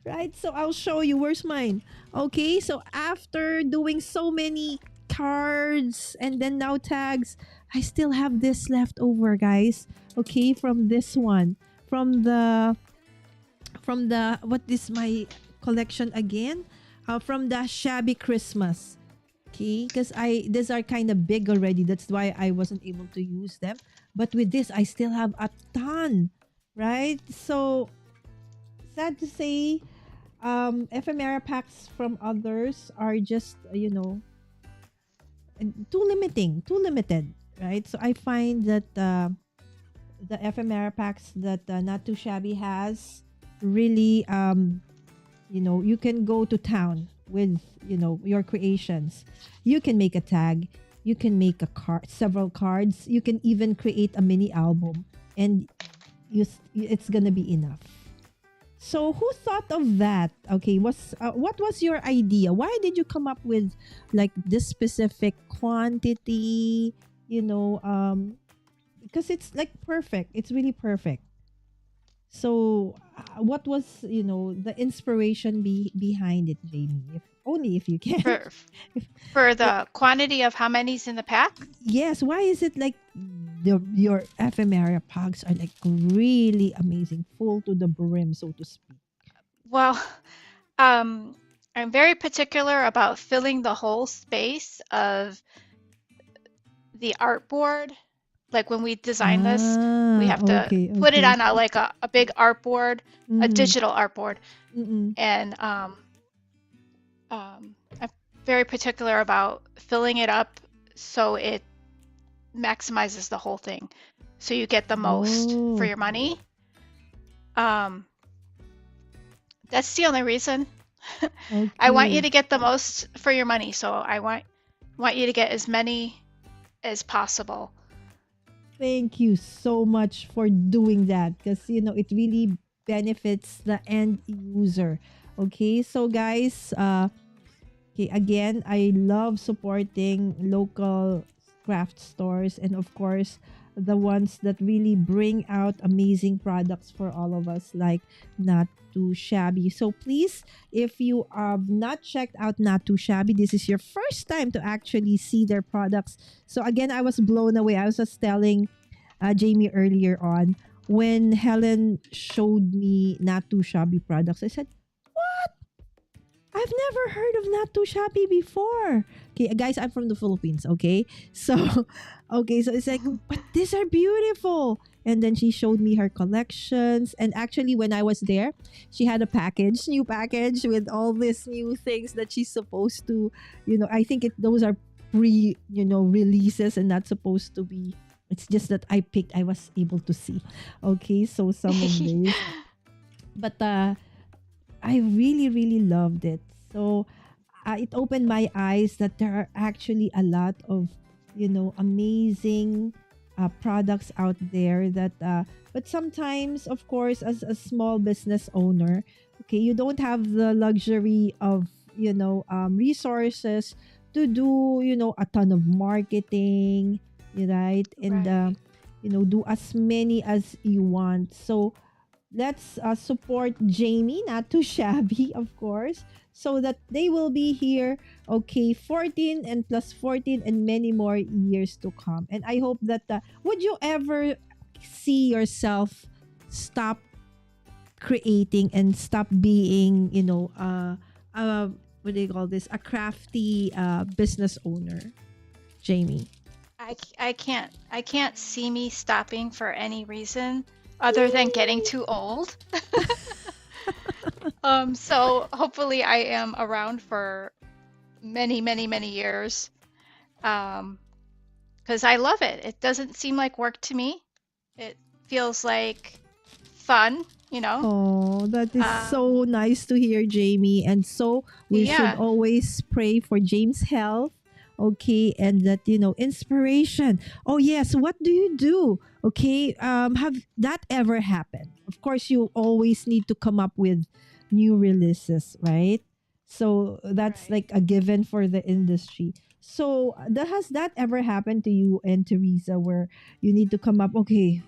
Right? So I'll show you. Where's mine? Okay, so after doing so many cards and then now tags, I still have this left over, guys. Okay, from this one. From the what is my collection again? From the Shabby Christmas. Okay, because these are kind of big already. That's why I wasn't able to use them. But with this, I still have a ton. Right? So sad to say, ephemera packs from others are just too limited, right? So I find that the ephemera packs that Not2Shabby has really you can go to town with your creations. You can make a tag, you can make a card, several cards, you can even create a mini album, and it's gonna be enough. So who thought of that? Okay, what was your idea? Why did you come up with like this specific quantity? Because it's like perfect. It's really perfect. So what was the inspiration behind it, Jamie? If only if you can. For Yeah. the quantity of how many's in the pack? Yes. Why is it like your ephemera packs are like really amazing, full to the brim, so to speak? Well, I'm very particular about filling the whole space of the artboard. Like when we design this, we have to Okay, put it okay. on a big artboard, a Mm-hmm. digital artboard, Mm-mm. and I'm very particular about filling it up so it maximizes the whole thing, so you get the most for Oh, your money. Um, that's the only reason. I want you okay. to get the most for your money, so I want you to get as many as possible. Thank you so much for doing that, because it really benefits the end user. Okay, so guys, okay, again, I love supporting local craft stores, and of course the ones that really bring out amazing products for all of us, like Not2Shabby. So please, if you have not checked out Not2Shabby, this is your first time to actually see their products. So again, I was blown away. I was just telling Jamie earlier on, when Helen showed me Not2Shabby products, I said, I I've never heard of Not Too Shabby before. Okay, guys, I'm from the Philippines, okay? So, okay, so it's like, but these are beautiful. And then she showed me her collections. And actually, when I was there, she had a package, new package with all these new things that she's supposed to, I think those are releases and not supposed to be. It's just that I was able to see. Okay, so some of these. But I really, really loved it. So it opened my eyes that there are actually a lot of, amazing products out there that, but sometimes, of course, as a small business owner, okay, you don't have the luxury of, resources to do, a ton of marketing, right? And, Right. do as many as you want. So, let's support Jamie, Not Too Shabby, of course, so that they will be here, okay, 14 and plus 14 and many more years to come. And I hope that, would you ever see yourself stop creating and stop being, what do you call this? A crafty business owner, Jamie? I can't see me stopping for any reason other than getting too old. So hopefully I am around for many, many, many years. Because I love it. It doesn't seem like work to me. It feels like fun, you know? Oh, that is Um, so nice to hear, Jamie. And so we should yeah, always pray for James' health. Okay, and that inspiration. Oh yes, what do you do? Okay, have that ever happened? Of course, you always need to come up with new releases, right? So that's right. like a given for the industry. So has that ever happened to you and Teresa, where you need to come up? Okay,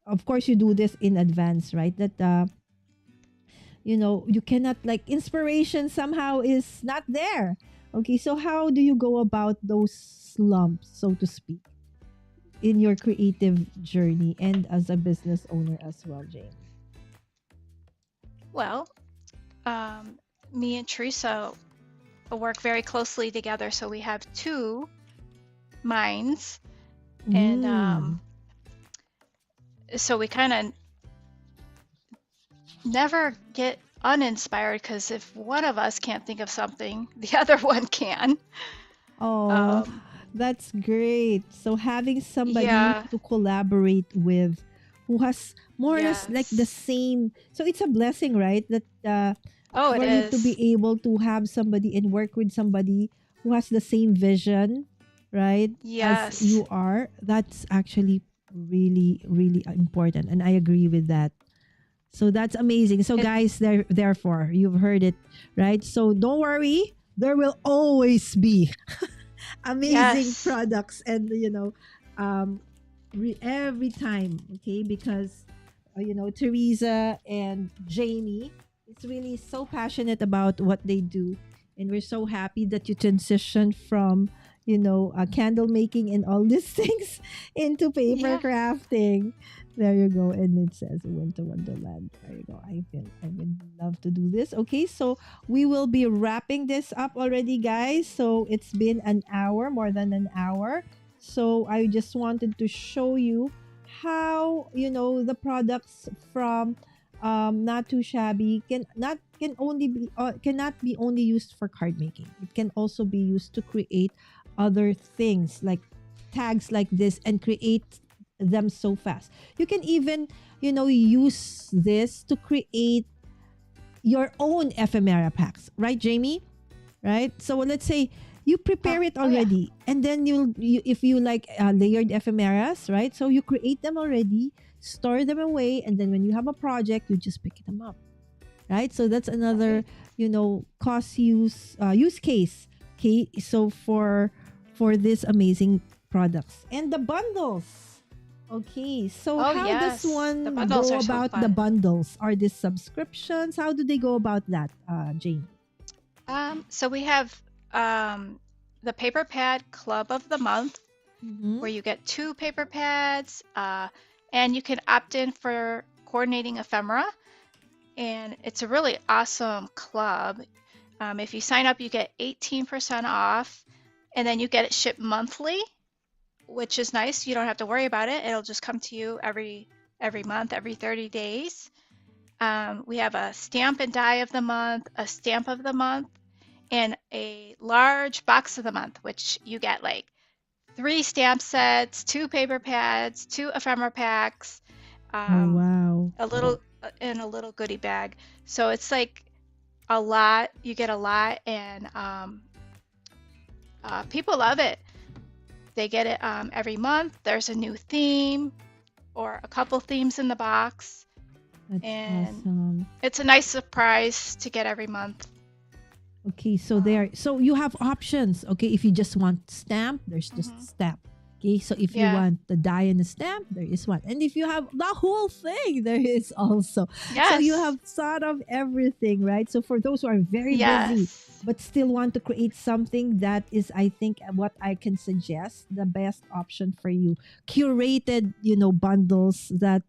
of course you do this in advance, right? That you cannot, like, inspiration somehow is not there. Okay, so how do you go about those slumps, so to speak, in your creative journey and as a business owner as well, Jane? Well, um, me and Teresa work very closely together, so we have two minds, and Mm. so we kind of never get uninspired because if one of us can't think of something, the other one can. Oh, Um, that's great. So having somebody yeah, to collaborate with who has more or less like the yes. same, so it's a blessing, right? That Oh, it for you to is. be able to have somebody and work with somebody who has the same vision, right, as Yes. you are, that's actually really, really important. And I agree with that. So that's amazing. So It, guys, therefore, you've heard it, right? So don't worry, there will always be amazing yes. products and um every time, okay, because Teresa and Jamie is really so passionate about what they do, and we're so happy that you transitioned from candle making and all these things into paper Yeah. crafting. There you go. And it says Winter Wonderland. There you go. I would love to do this. Okay, so we will be wrapping this up already, guys. So it's been an hour, more than an hour. So I just wanted to show you how the products from Not Too Shabby cannot be only used for card making. It can also be used to create other things like tags like this and create them so fast. You can even use this to create your own ephemera packs, right, Jamie? Right? So let's say you prepare it Oh yeah. already, and then if you like layered ephemeras, right? So you create them already, store them away, and then when you have a project, you just pick them up, right? So that's another Right. cost use case. Okay, so for this amazing products and the bundles. Okay, so Oh how does yes. The one bundles go are so about the fun. bundles? Are these subscriptions? How do they go about that, Jane? So we have the paper pad club of the month Mm-hmm. where you get two paper pads, and you can opt in for coordinating ephemera, and it's a really awesome club. If you sign up, you get 18% off, and then you get it shipped monthly, which is nice. You don't have to worry about it. It'll just come to you every month, every 30 days. We have a stamp and die of the month, a stamp of the month, and a large box of the month, which you get like 3 stamp sets, 2 paper pads, 2 ephemera packs, Oh, wow. a little and a little goodie bag. So it's like a lot. You get a lot, and people love it. They get it every month. There's a new theme or a couple themes in the box, That's and awesome. it's a nice surprise to get every month. Okay, so so you have options. Okay, if you just want stamp, there's just stamp. Okay, so if you Yeah. want the die and the stamp, there is one. And if you have the whole thing, there is also. So Yes. you have thought of everything, right? So for those who are very busy Yes. but still want to create something, that is, I think, what I can suggest the best option for you. Curated, bundles that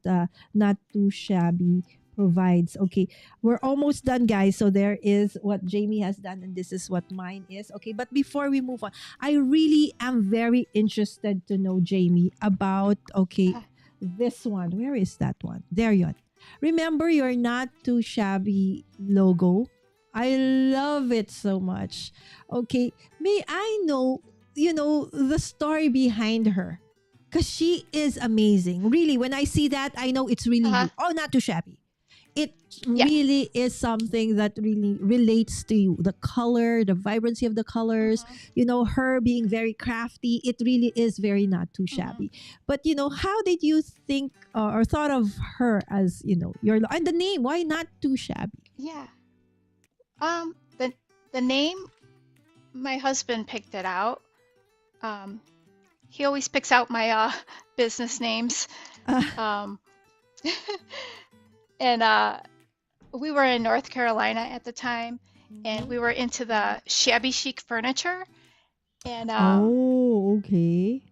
Not Too Shabby provides. Okay, we're almost done, guys. So there is what Jamie has done, and this is what mine is. Okay, but before we move on, I really am very interested to know, Jamie, about this one. Where is that one? There you are. Remember your Not Too Shabby logo? I love it so much. Okay, may I know, the story behind her? Because she is amazing. Really, when I see that, I know it's really you. Oh, Not Too Shabby. It Yeah. really is something that really relates to you. The color, the vibrancy of the colors, her being very crafty. It really is very Not Too Shabby. But, how did you think or thought of her as, your, and the name, why Not Too Shabby? Yeah. The name, my husband picked it out. He always picks out my business names. Um, and we were in North Carolina at the time, and we were into the shabby chic furniture. And Oh, okay.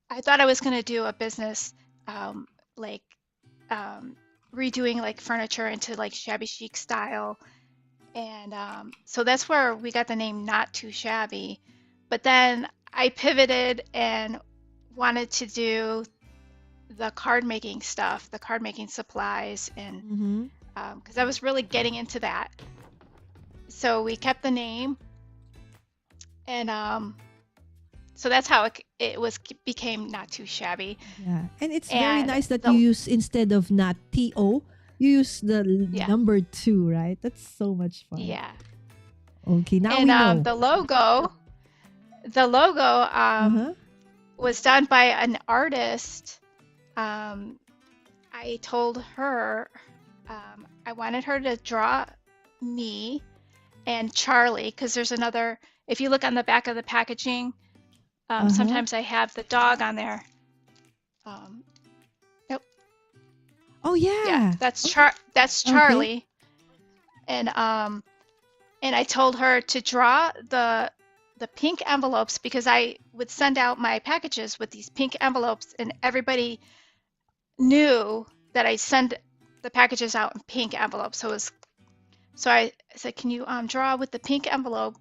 I thought I was going to do a business like redoing like furniture into like shabby chic style. And so that's where we got the name Not Too Shabby. But then I pivoted and wanted to do the card making stuff, the card making supplies, and because I was really getting into that. So we kept the name, and so that's how it became Not Too Shabby. Yeah, and it's very And nice that the- you use, instead of not TO, you use the Yeah. number 2, right? That's so much fun. Yeah. Okay, now And we know. the logo Uh-huh. was done by an artist. I told her I wanted her to draw me and Charlie, because there's another. If you look on the back of the packaging, sometimes I have the dog on there. Nope. Oh yeah. Yeah, that's Charlie. And I told her to draw the pink envelopes, because I would send out my packages with these pink envelopes, and everybody knew that I send the packages out in pink envelopes. So I said, can you draw with the pink envelope,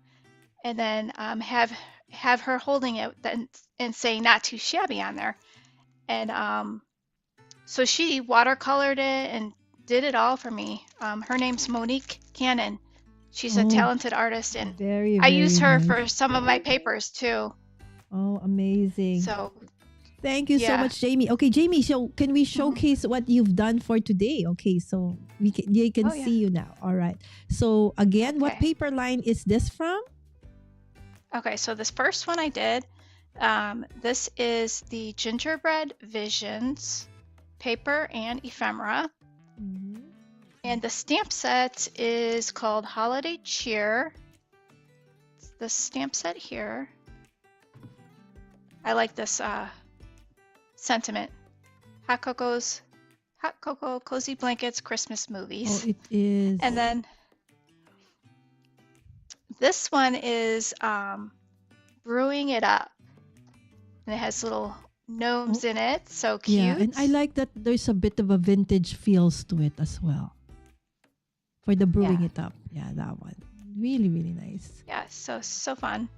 and then have her holding it and saying Not Too Shabby on there. And so she watercolored it and did it all for me. Her name's Monique Cannon. She's a Oh, talented artist, and very, I very used her nice. for some of my papers too. Oh, amazing. So Thank you so yeah. much, Jamie. Okay, Jamie, so can we showcase what you've done for today? Okay, so they can Oh, yeah. see you now. All right. So again, what Okay. paper line is this from? Okay, so this first one I did, this is the Gingerbread Visions paper and ephemera. And the stamp set is called Holiday Cheer. It's the stamp set here. I like this sentiment. Hot cocoa, cozy blankets, Christmas movies. Oh, it is. And then this one is Brewing It Up. And it has little gnomes in it. So cute. Yeah, and I like that there's a bit of a vintage feels to it as well. For the brewing Yeah. it up. Yeah, that one. Really, really nice. Yeah, so fun.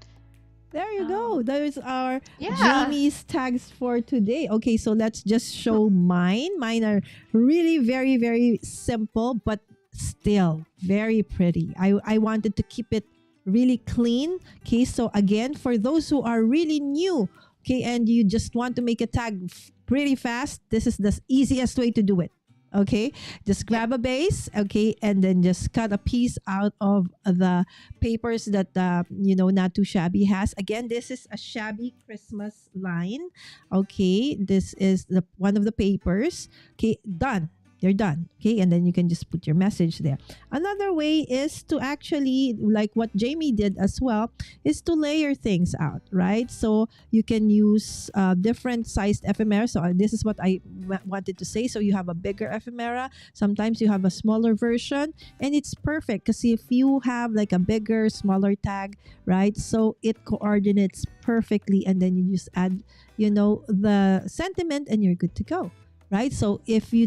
There you go. Um, There's our yeah. Jamie's tags for today. Okay, so let's just show mine. Mine are really very, very simple, but still very pretty. I wanted to keep it really clean. Okay, so again, for those who are really new, okay, and you just want to make a tag pretty fast, this is the easiest way to do it. Okay, just Yep. grab a base, okay, and then just cut a piece out of the papers that Not Too Shabby has. Again, this is a shabby Christmas line. Okay, this is the one of the papers. Okay, done. They're done. Okay, and then you can just put your message there. Another way is to actually, like what Jamie did as well, is to layer things out, right? So you can use different sized ephemera. So this is what I wanted to say. So you have a bigger ephemera. Sometimes you have a smaller version, and it's perfect because if you have like a bigger, smaller tag, right? So it coordinates perfectly, and then you just add, the sentiment, and you're good to go. Right? So if you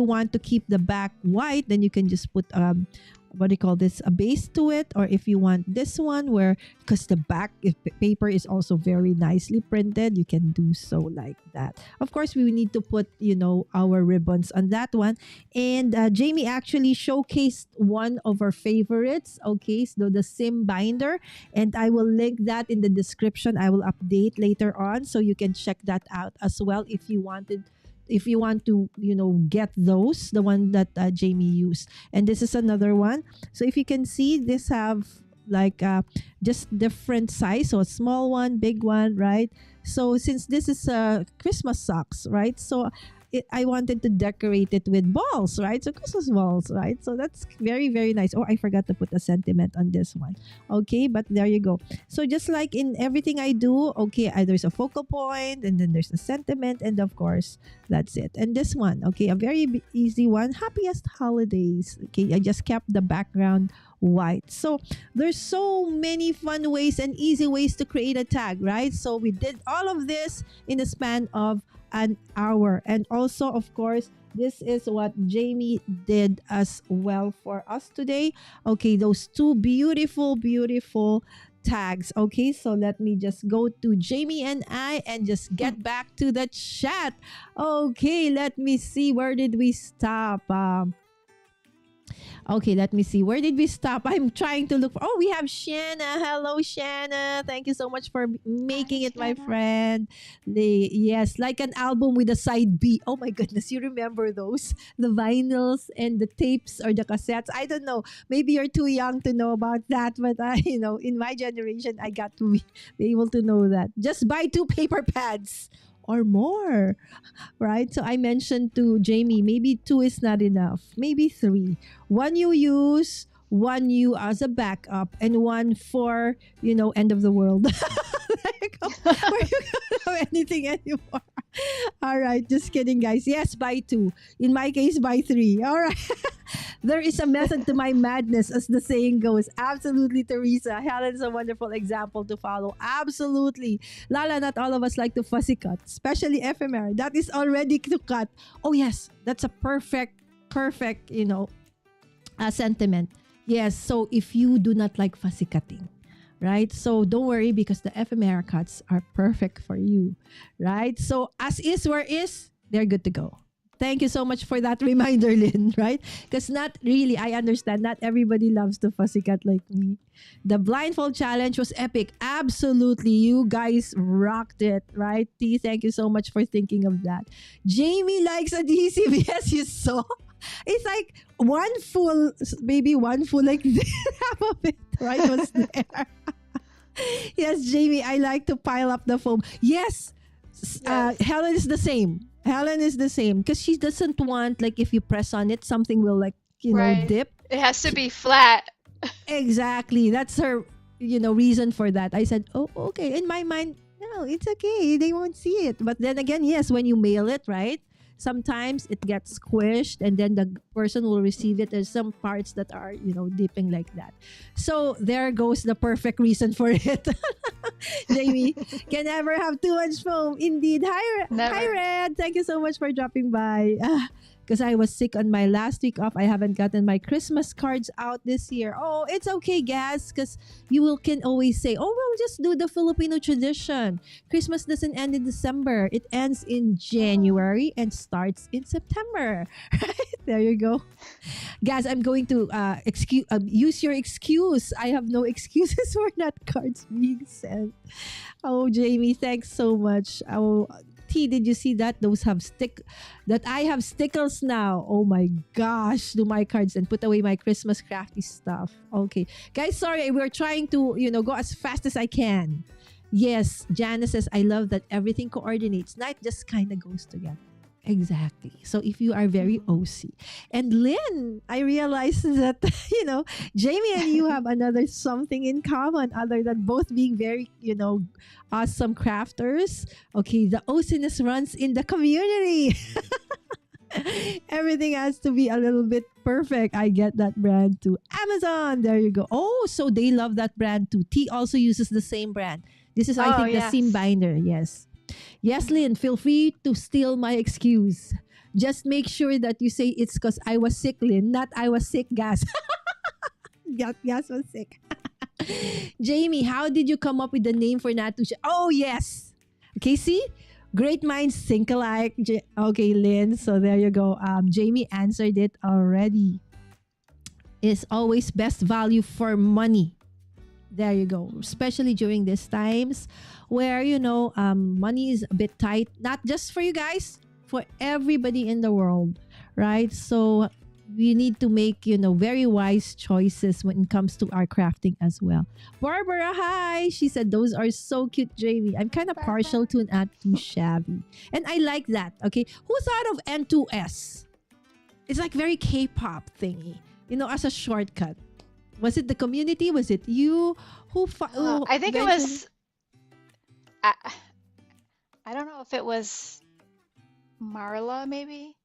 want to keep the back white, then you can just put what do you call this, a base to it. Or if you want this one where, because the back paper is also very nicely printed, you can do so like that. Of course, we need to put our ribbons on that one. And Jamie actually showcased one of our favorites, okay, so the sim binder, and I will link that in the description. I will update later on, so you can check that out as well if you want to get those, the one that Jamie used. And this is another one. So if you can see, this have like just different size, so a small one, big one, right? So since this is Christmas socks, right? So I wanted to decorate it with balls, right? So Christmas balls, right? So that's very, very nice. Oh, I forgot to put a sentiment on this one. Okay, but there you go. So just like in everything I do, okay, there's a focal point, and then there's a sentiment, and of course, that's it. And this one, okay, a very easy one. Happiest holidays. Okay, I just kept the background white. So there's so many fun ways and easy ways to create a tag, right? So we did all of this in a span of an hour. And also, of course, this is what Jamie did as well for us today. Okay, those two beautiful, beautiful tags. Okay, so let me just go to Jamie and I and just get back to the chat. Okay, let me see. Where did we stop? Okay, let me see. Where did we stop? I'm trying to look for. Oh, we have Shanna. Hello, Shanna. Thank you so much for Hi, making it, my Shanna. friend. Yes, like an album with a side B. Oh my goodness, you remember those? The vinyls and the tapes or the cassettes. I don't know. Maybe you're too young to know about that, but in my generation, I got to be able to know that. Just buy two paper pads or more, right? So I mentioned to Jamie, maybe two is not enough. Maybe three. One you use, one you as a backup, and one for, end of the world. Like, where you can't have anything anymore. All right, just kidding, guys. Yes, buy two. In my case, buy three. All right. There is a method to my madness, as the saying goes. Absolutely, Teresa. Helen's a wonderful example to follow. Absolutely. Lala, not all of us like to fussy cut, especially ephemera. That is already to cut. Oh, yes. That's a perfect, sentiment. Yes. So if you do not like fussy cutting, right? So don't worry, because the ephemera cuts are perfect for you, right? So as is, where is, they're good to go. Thank you so much for that reminder, Lynn, right? Because not really, I understand, not everybody loves the fussy cut like me. The blindfold challenge was epic. Absolutely. You guys rocked it, right? T, thank you so much for thinking of that. Jamie likes adhesive. Yes, you saw. It's like one full, maybe one full, like this, half of it, right, was there. Yes, Jamie, I like to pile up the foam. Yes, Yes. Helen is the same. Helen is the same because she doesn't want, like, if you press on it, something will, like, Right. dip. It has to be flat. Exactly. That's her, reason for that. I said, oh, okay. In my mind, no, it's okay. They won't see it. But then again, yes, when you mail it, right? Sometimes it gets squished and then the person will receive it. There's some parts that are, dipping like that. So there goes the perfect reason for it. Jamie, can never have too much foam. Indeed. Hi, Never. Red. Thank you so much for dropping by. because I was sick on my last week off. I haven't gotten my Christmas cards out this year. Oh, it's okay, guys, because can always say, oh, we'll just do the Filipino tradition. Christmas doesn't end in December. It ends in January and starts in September. Right? There you go. Guys, I'm going to use your excuse. I have no excuses for not cards being sent. Oh, Jamie, thanks so much. Oh, T, did you see that? I have stickers now. Oh my gosh, do my cards and put away my Christmas crafty stuff. Okay. Guys, sorry, we're trying to, go as fast as I can. Yes, Janice says, I love that everything coordinates. Night just kind of goes together. Exactly. So if you are very OC. And Lynn, I realized that, Jamie and you have another something in common other than both being very, awesome crafters. Okay, the OCness runs in the community. Everything has to be a little bit perfect. I get that brand too. Amazon, there you go. Oh, so they love that brand too. T also uses the same brand. This is, I think, yes. the seam binder. Yes. Yes, Lynn, feel free to steal my excuse. Just make sure that you say it's because I was sick, Lynn, not I was sick, Gas. Gas was sick. Jamie, how did you come up with the name for Not2Shabby? Oh, yes. Okay, see? Great minds think alike. Okay, Lynn, so there you go. Jamie answered it already. It's always best value for money. There you go. Especially during these times where, money is a bit tight. Not just for you guys, for everybody in the world, right? So we need to make, very wise choices when it comes to our crafting as well. Barbara, hi. She said, those are so cute, Jamie. I'm kind of partial to Not2Shabby. And I like that, okay? Who thought of N2S? It's like very K-pop thingy, as a shortcut. Was it the community? Was it you? I think it was. I don't know if it was Marla, maybe.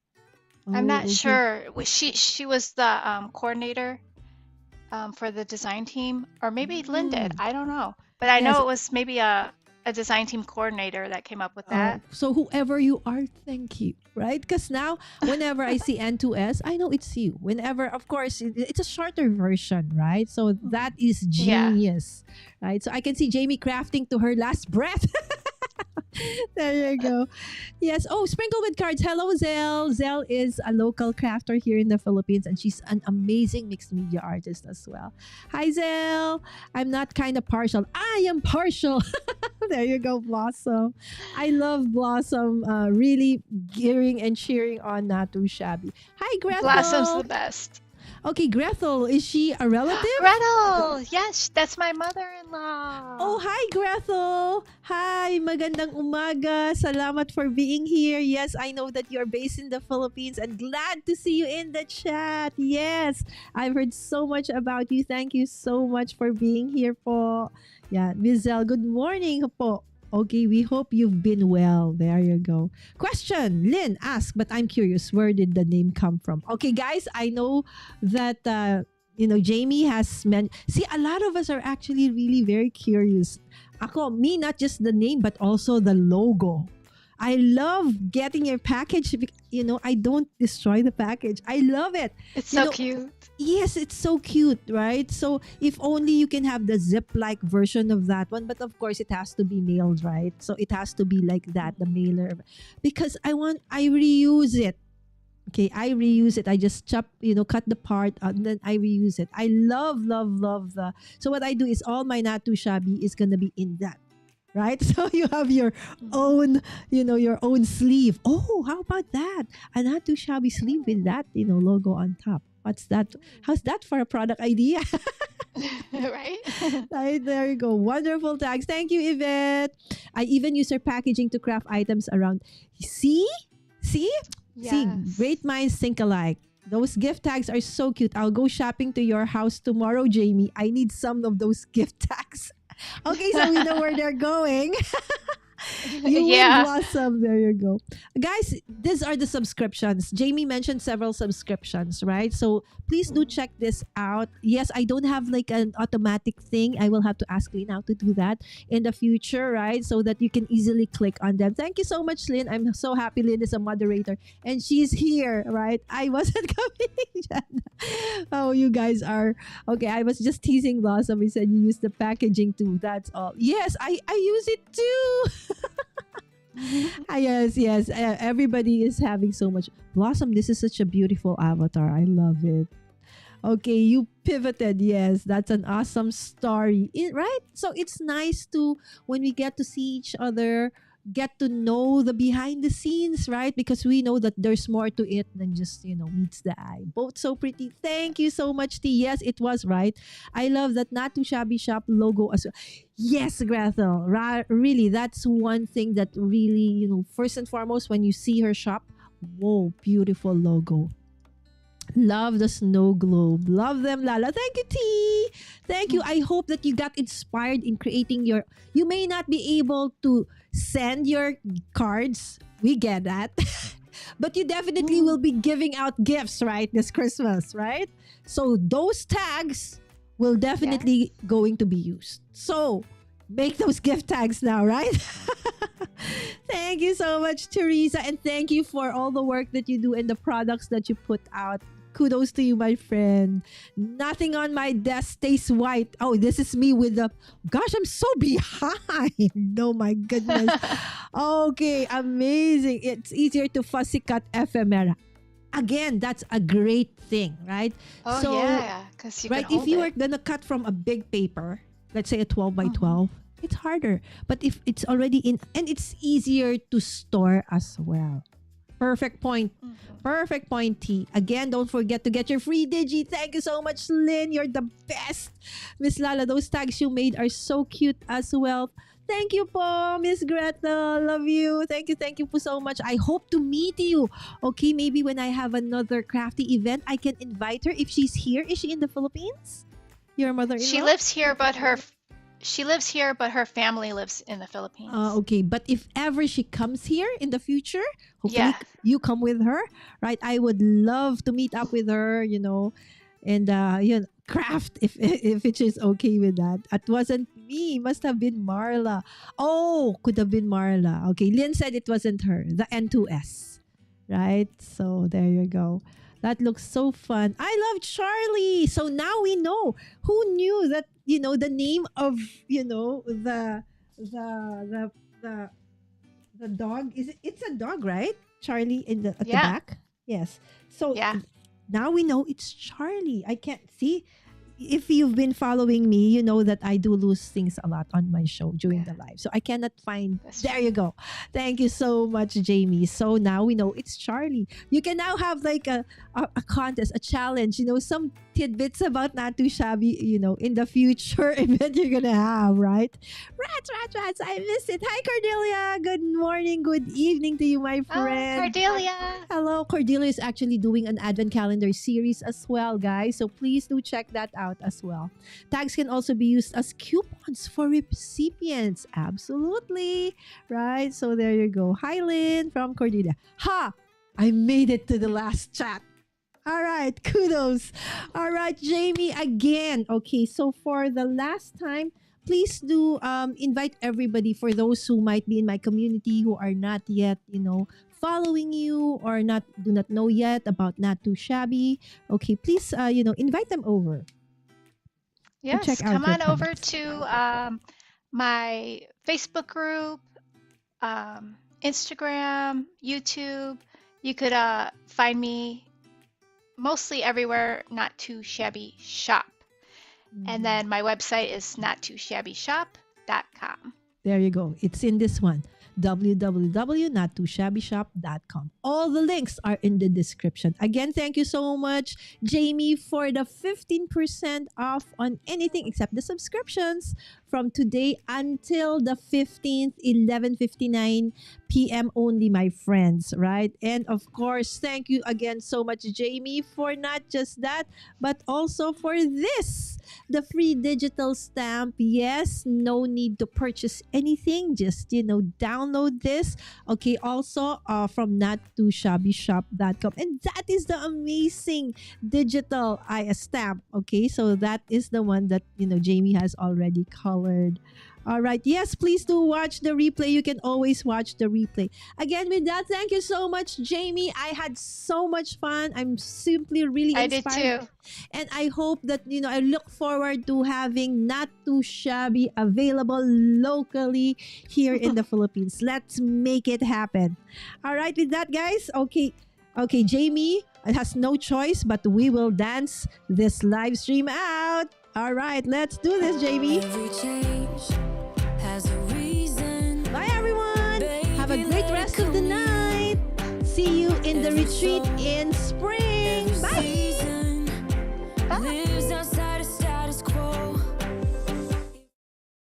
I'm not sure. She was the coordinator for the design team, or maybe Lynn did. I don't know, but I know it was maybe a design team coordinator that came up with that. So whoever you are, thank you. Right? Because now, whenever I see N2S, I know it's you. Whenever, of course, it's a shorter version, right? So that is genius, right? So I can see Jamie crafting to her last breath. There you go. Yes. Oh, sprinkle with cards. Hello, Zell. Zell is a local crafter here in the Philippines, and she's an amazing mixed media artist as well. Hi, Zell. I'm not kind of partial. I am partial. There you go, Blossom. I love Blossom really gearing and cheering on Not2Shabby. Hi, Gretel. Blossom's the best. Okay, Gretel, is she a relative? Gretel! Yes, that's my mother-in-law. Oh, hi, Gretel. Hi, magandang umaga. Salamat for being here. Yes, I know that you're based in the Philippines and glad to see you in the chat. Yes, I've heard so much about you. Thank you so much for being here po. Yeah, Mizel, good morning po. Okay, we hope you've been well. There you go. Question, Lynn asked, but I'm curious, where did the name come from? Okay, guys, I know that, Jamie has see, a lot of us are actually really very curious. Me, not just the name, but also the logo. I love getting your package. I don't destroy the package. I love it. It's so cute. Yes, it's so cute, right? So if only you can have the zip-like version of that one, but of course it has to be mailed, right? So it has to be like that, the mailer, because I reuse it. Okay, I reuse it. I just cut the part and then I reuse it. I love so what I do is all my Not2Shabby is gonna be in that. Right? So you have your own, your own sleeve. Oh, how about that? A Not2Shabby sleeve with that, logo on top. What's that? How's that for a product idea? Right? Right, there you go. Wonderful tags. Thank you, Yvette. I even use her packaging to craft items around. See? Yes. See, great minds think alike. Those gift tags are so cute. I'll go shopping to your house tomorrow, Jamie. I need some of those gift tags. Okay, so we know where they're going. You win Yeah. Blossom. There you go. Guys, these are the subscriptions. Jamie mentioned several subscriptions, right? So please do check this out. Yes, I don't have like an automatic thing. I will have to ask Lynn how to do that in the future, right? So that you can easily click on them. Thank you so much, Lynn. I'm so happy Lynn is a moderator and she's here, right? I wasn't coming. Oh, you guys are okay. I was just teasing Blossom. He said you use the packaging too. That's all. Yes, I use it too. Yes, yes. Everybody is having so much. Blossom, this is such a beautiful avatar. I love it. Okay, you pivoted. Yes, that's an awesome story. Right? So it's nice to, when we get to see each other, get to know the behind the scenes, right? Because we know that there's more to it than just, meets the eye. Both so pretty. Thank you so much, T. Yes, it was right. I love that Not2Shabby Shop logo as well. Yes, Gretel. Really, that's one thing that really, first and foremost, when you see her shop, whoa, beautiful logo. Love the snow globe. Love them, Lala. Thank you, T. Thank you. I hope that you got inspired in creating your. You may not be able to send your cards. We get that. But you definitely will be giving out gifts, right? This Christmas, right? So those tags will definitely going to be used. So make those gift tags now, right? Thank you so much, Teresa. And thank you for all the work that you do and the products that you put out. Kudos to you, my friend. Nothing on my desk stays white. Oh, this is me with the... Gosh, I'm so behind. Oh, my goodness. Okay, amazing. It's easier to fussy cut ephemera. Again, that's a great thing, right? Oh, So, yeah, because you can right, hold if you it. were gonna cut from a big paper, let's say a 12 by 12, it's harder. But if it's already in, and it's easier to store as well. Perfect point. Perfect point, T. Again, don't forget to get your free digi. Thank you so much, Lynn. You're the best. Miss Lala, those tags you made are so cute as well. Thank you po, Miss Greta. Love you. Thank you po so much. I hope to meet you. Okay, maybe when I have another crafty event, I can invite her if she's here. Is she in the Philippines? Your mother-in-law? She lives here, but her family lives in the Philippines. Okay, but if ever she comes here in the future, hopefully Yeah. you come with her, right? I would love to meet up with her, and craft if it is okay with that. It wasn't me, must have been Marla. Oh, could have been Marla. Okay, Lynn said it wasn't her. The N2S, right? So there you go. That looks so fun. I love Charlie. So now we know. Who knew that, the name of, the the the the dog it's a dog, right? Charlie at the Yeah. back. Yes. So Yeah. now we know it's Charlie. I can't see. If you've been following me, you know that I do lose things a lot on my show during the live. So I cannot find. That's There true. you go. Thank you so much, Jamie. So now we know it's Charlie. You can now have like a contest, a challenge, some tidbits about Not2Shabby, in the future event you're going to have, right? Rats, I miss it. Hi, Cordelia. Good morning, good evening to you, my Oh, friend. Cordelia. Hello, Cordelia is actually doing an advent calendar series as well, guys. So please do check that out as well. Tags can also be used as coupons for recipients. Absolutely. Right? So there you go. Hi, Lynn from Cordelia. Ha! I made it to the last chat. All right. Kudos. All right, Jamie, again. Okay, so for the last time, please do invite everybody, for those who might be in my community who are not yet, following you or do not know yet about Not2Shabby. Okay, please, invite them over. Yes, check out come your on over products. to my Facebook group, Instagram, YouTube. You could find me mostly everywhere, Not2Shabby Shop. And then my website is not2shabbyshop.com. There you go. It's in this one. www.not2shabbyshop.com. All the links are in the description. Again, thank you so much, Jamie, for the 15% off on anything except the subscriptions from today until the 15th, 11:59 p.m. only, my friends, right? And of course, thank you again so much, Jamie, for not just that, but also for this, the free digital stamp. Yes, no need to purchase anything, just download this. Okay, also from not2shabbyshop.com, and that is the amazing digital stamp. Okay, so that is the one that Jamie has already colored. All right. Yes, please do watch the replay. You can always watch the replay. Again, with that, thank you so much, Jamie. I had so much fun. I'm simply really I did inspired. too. And I hope that, I look forward to having Not Too Shabby available locally here in the Philippines. Let's make it happen. All right. With that, guys. Okay. Okay, Jamie has no choice, but we will dance this live stream out. All right. Let's do this, Jamie. Every change has a reason. Bye, everyone. Have a great rest of the night. See you in the retreat in spring. Bye.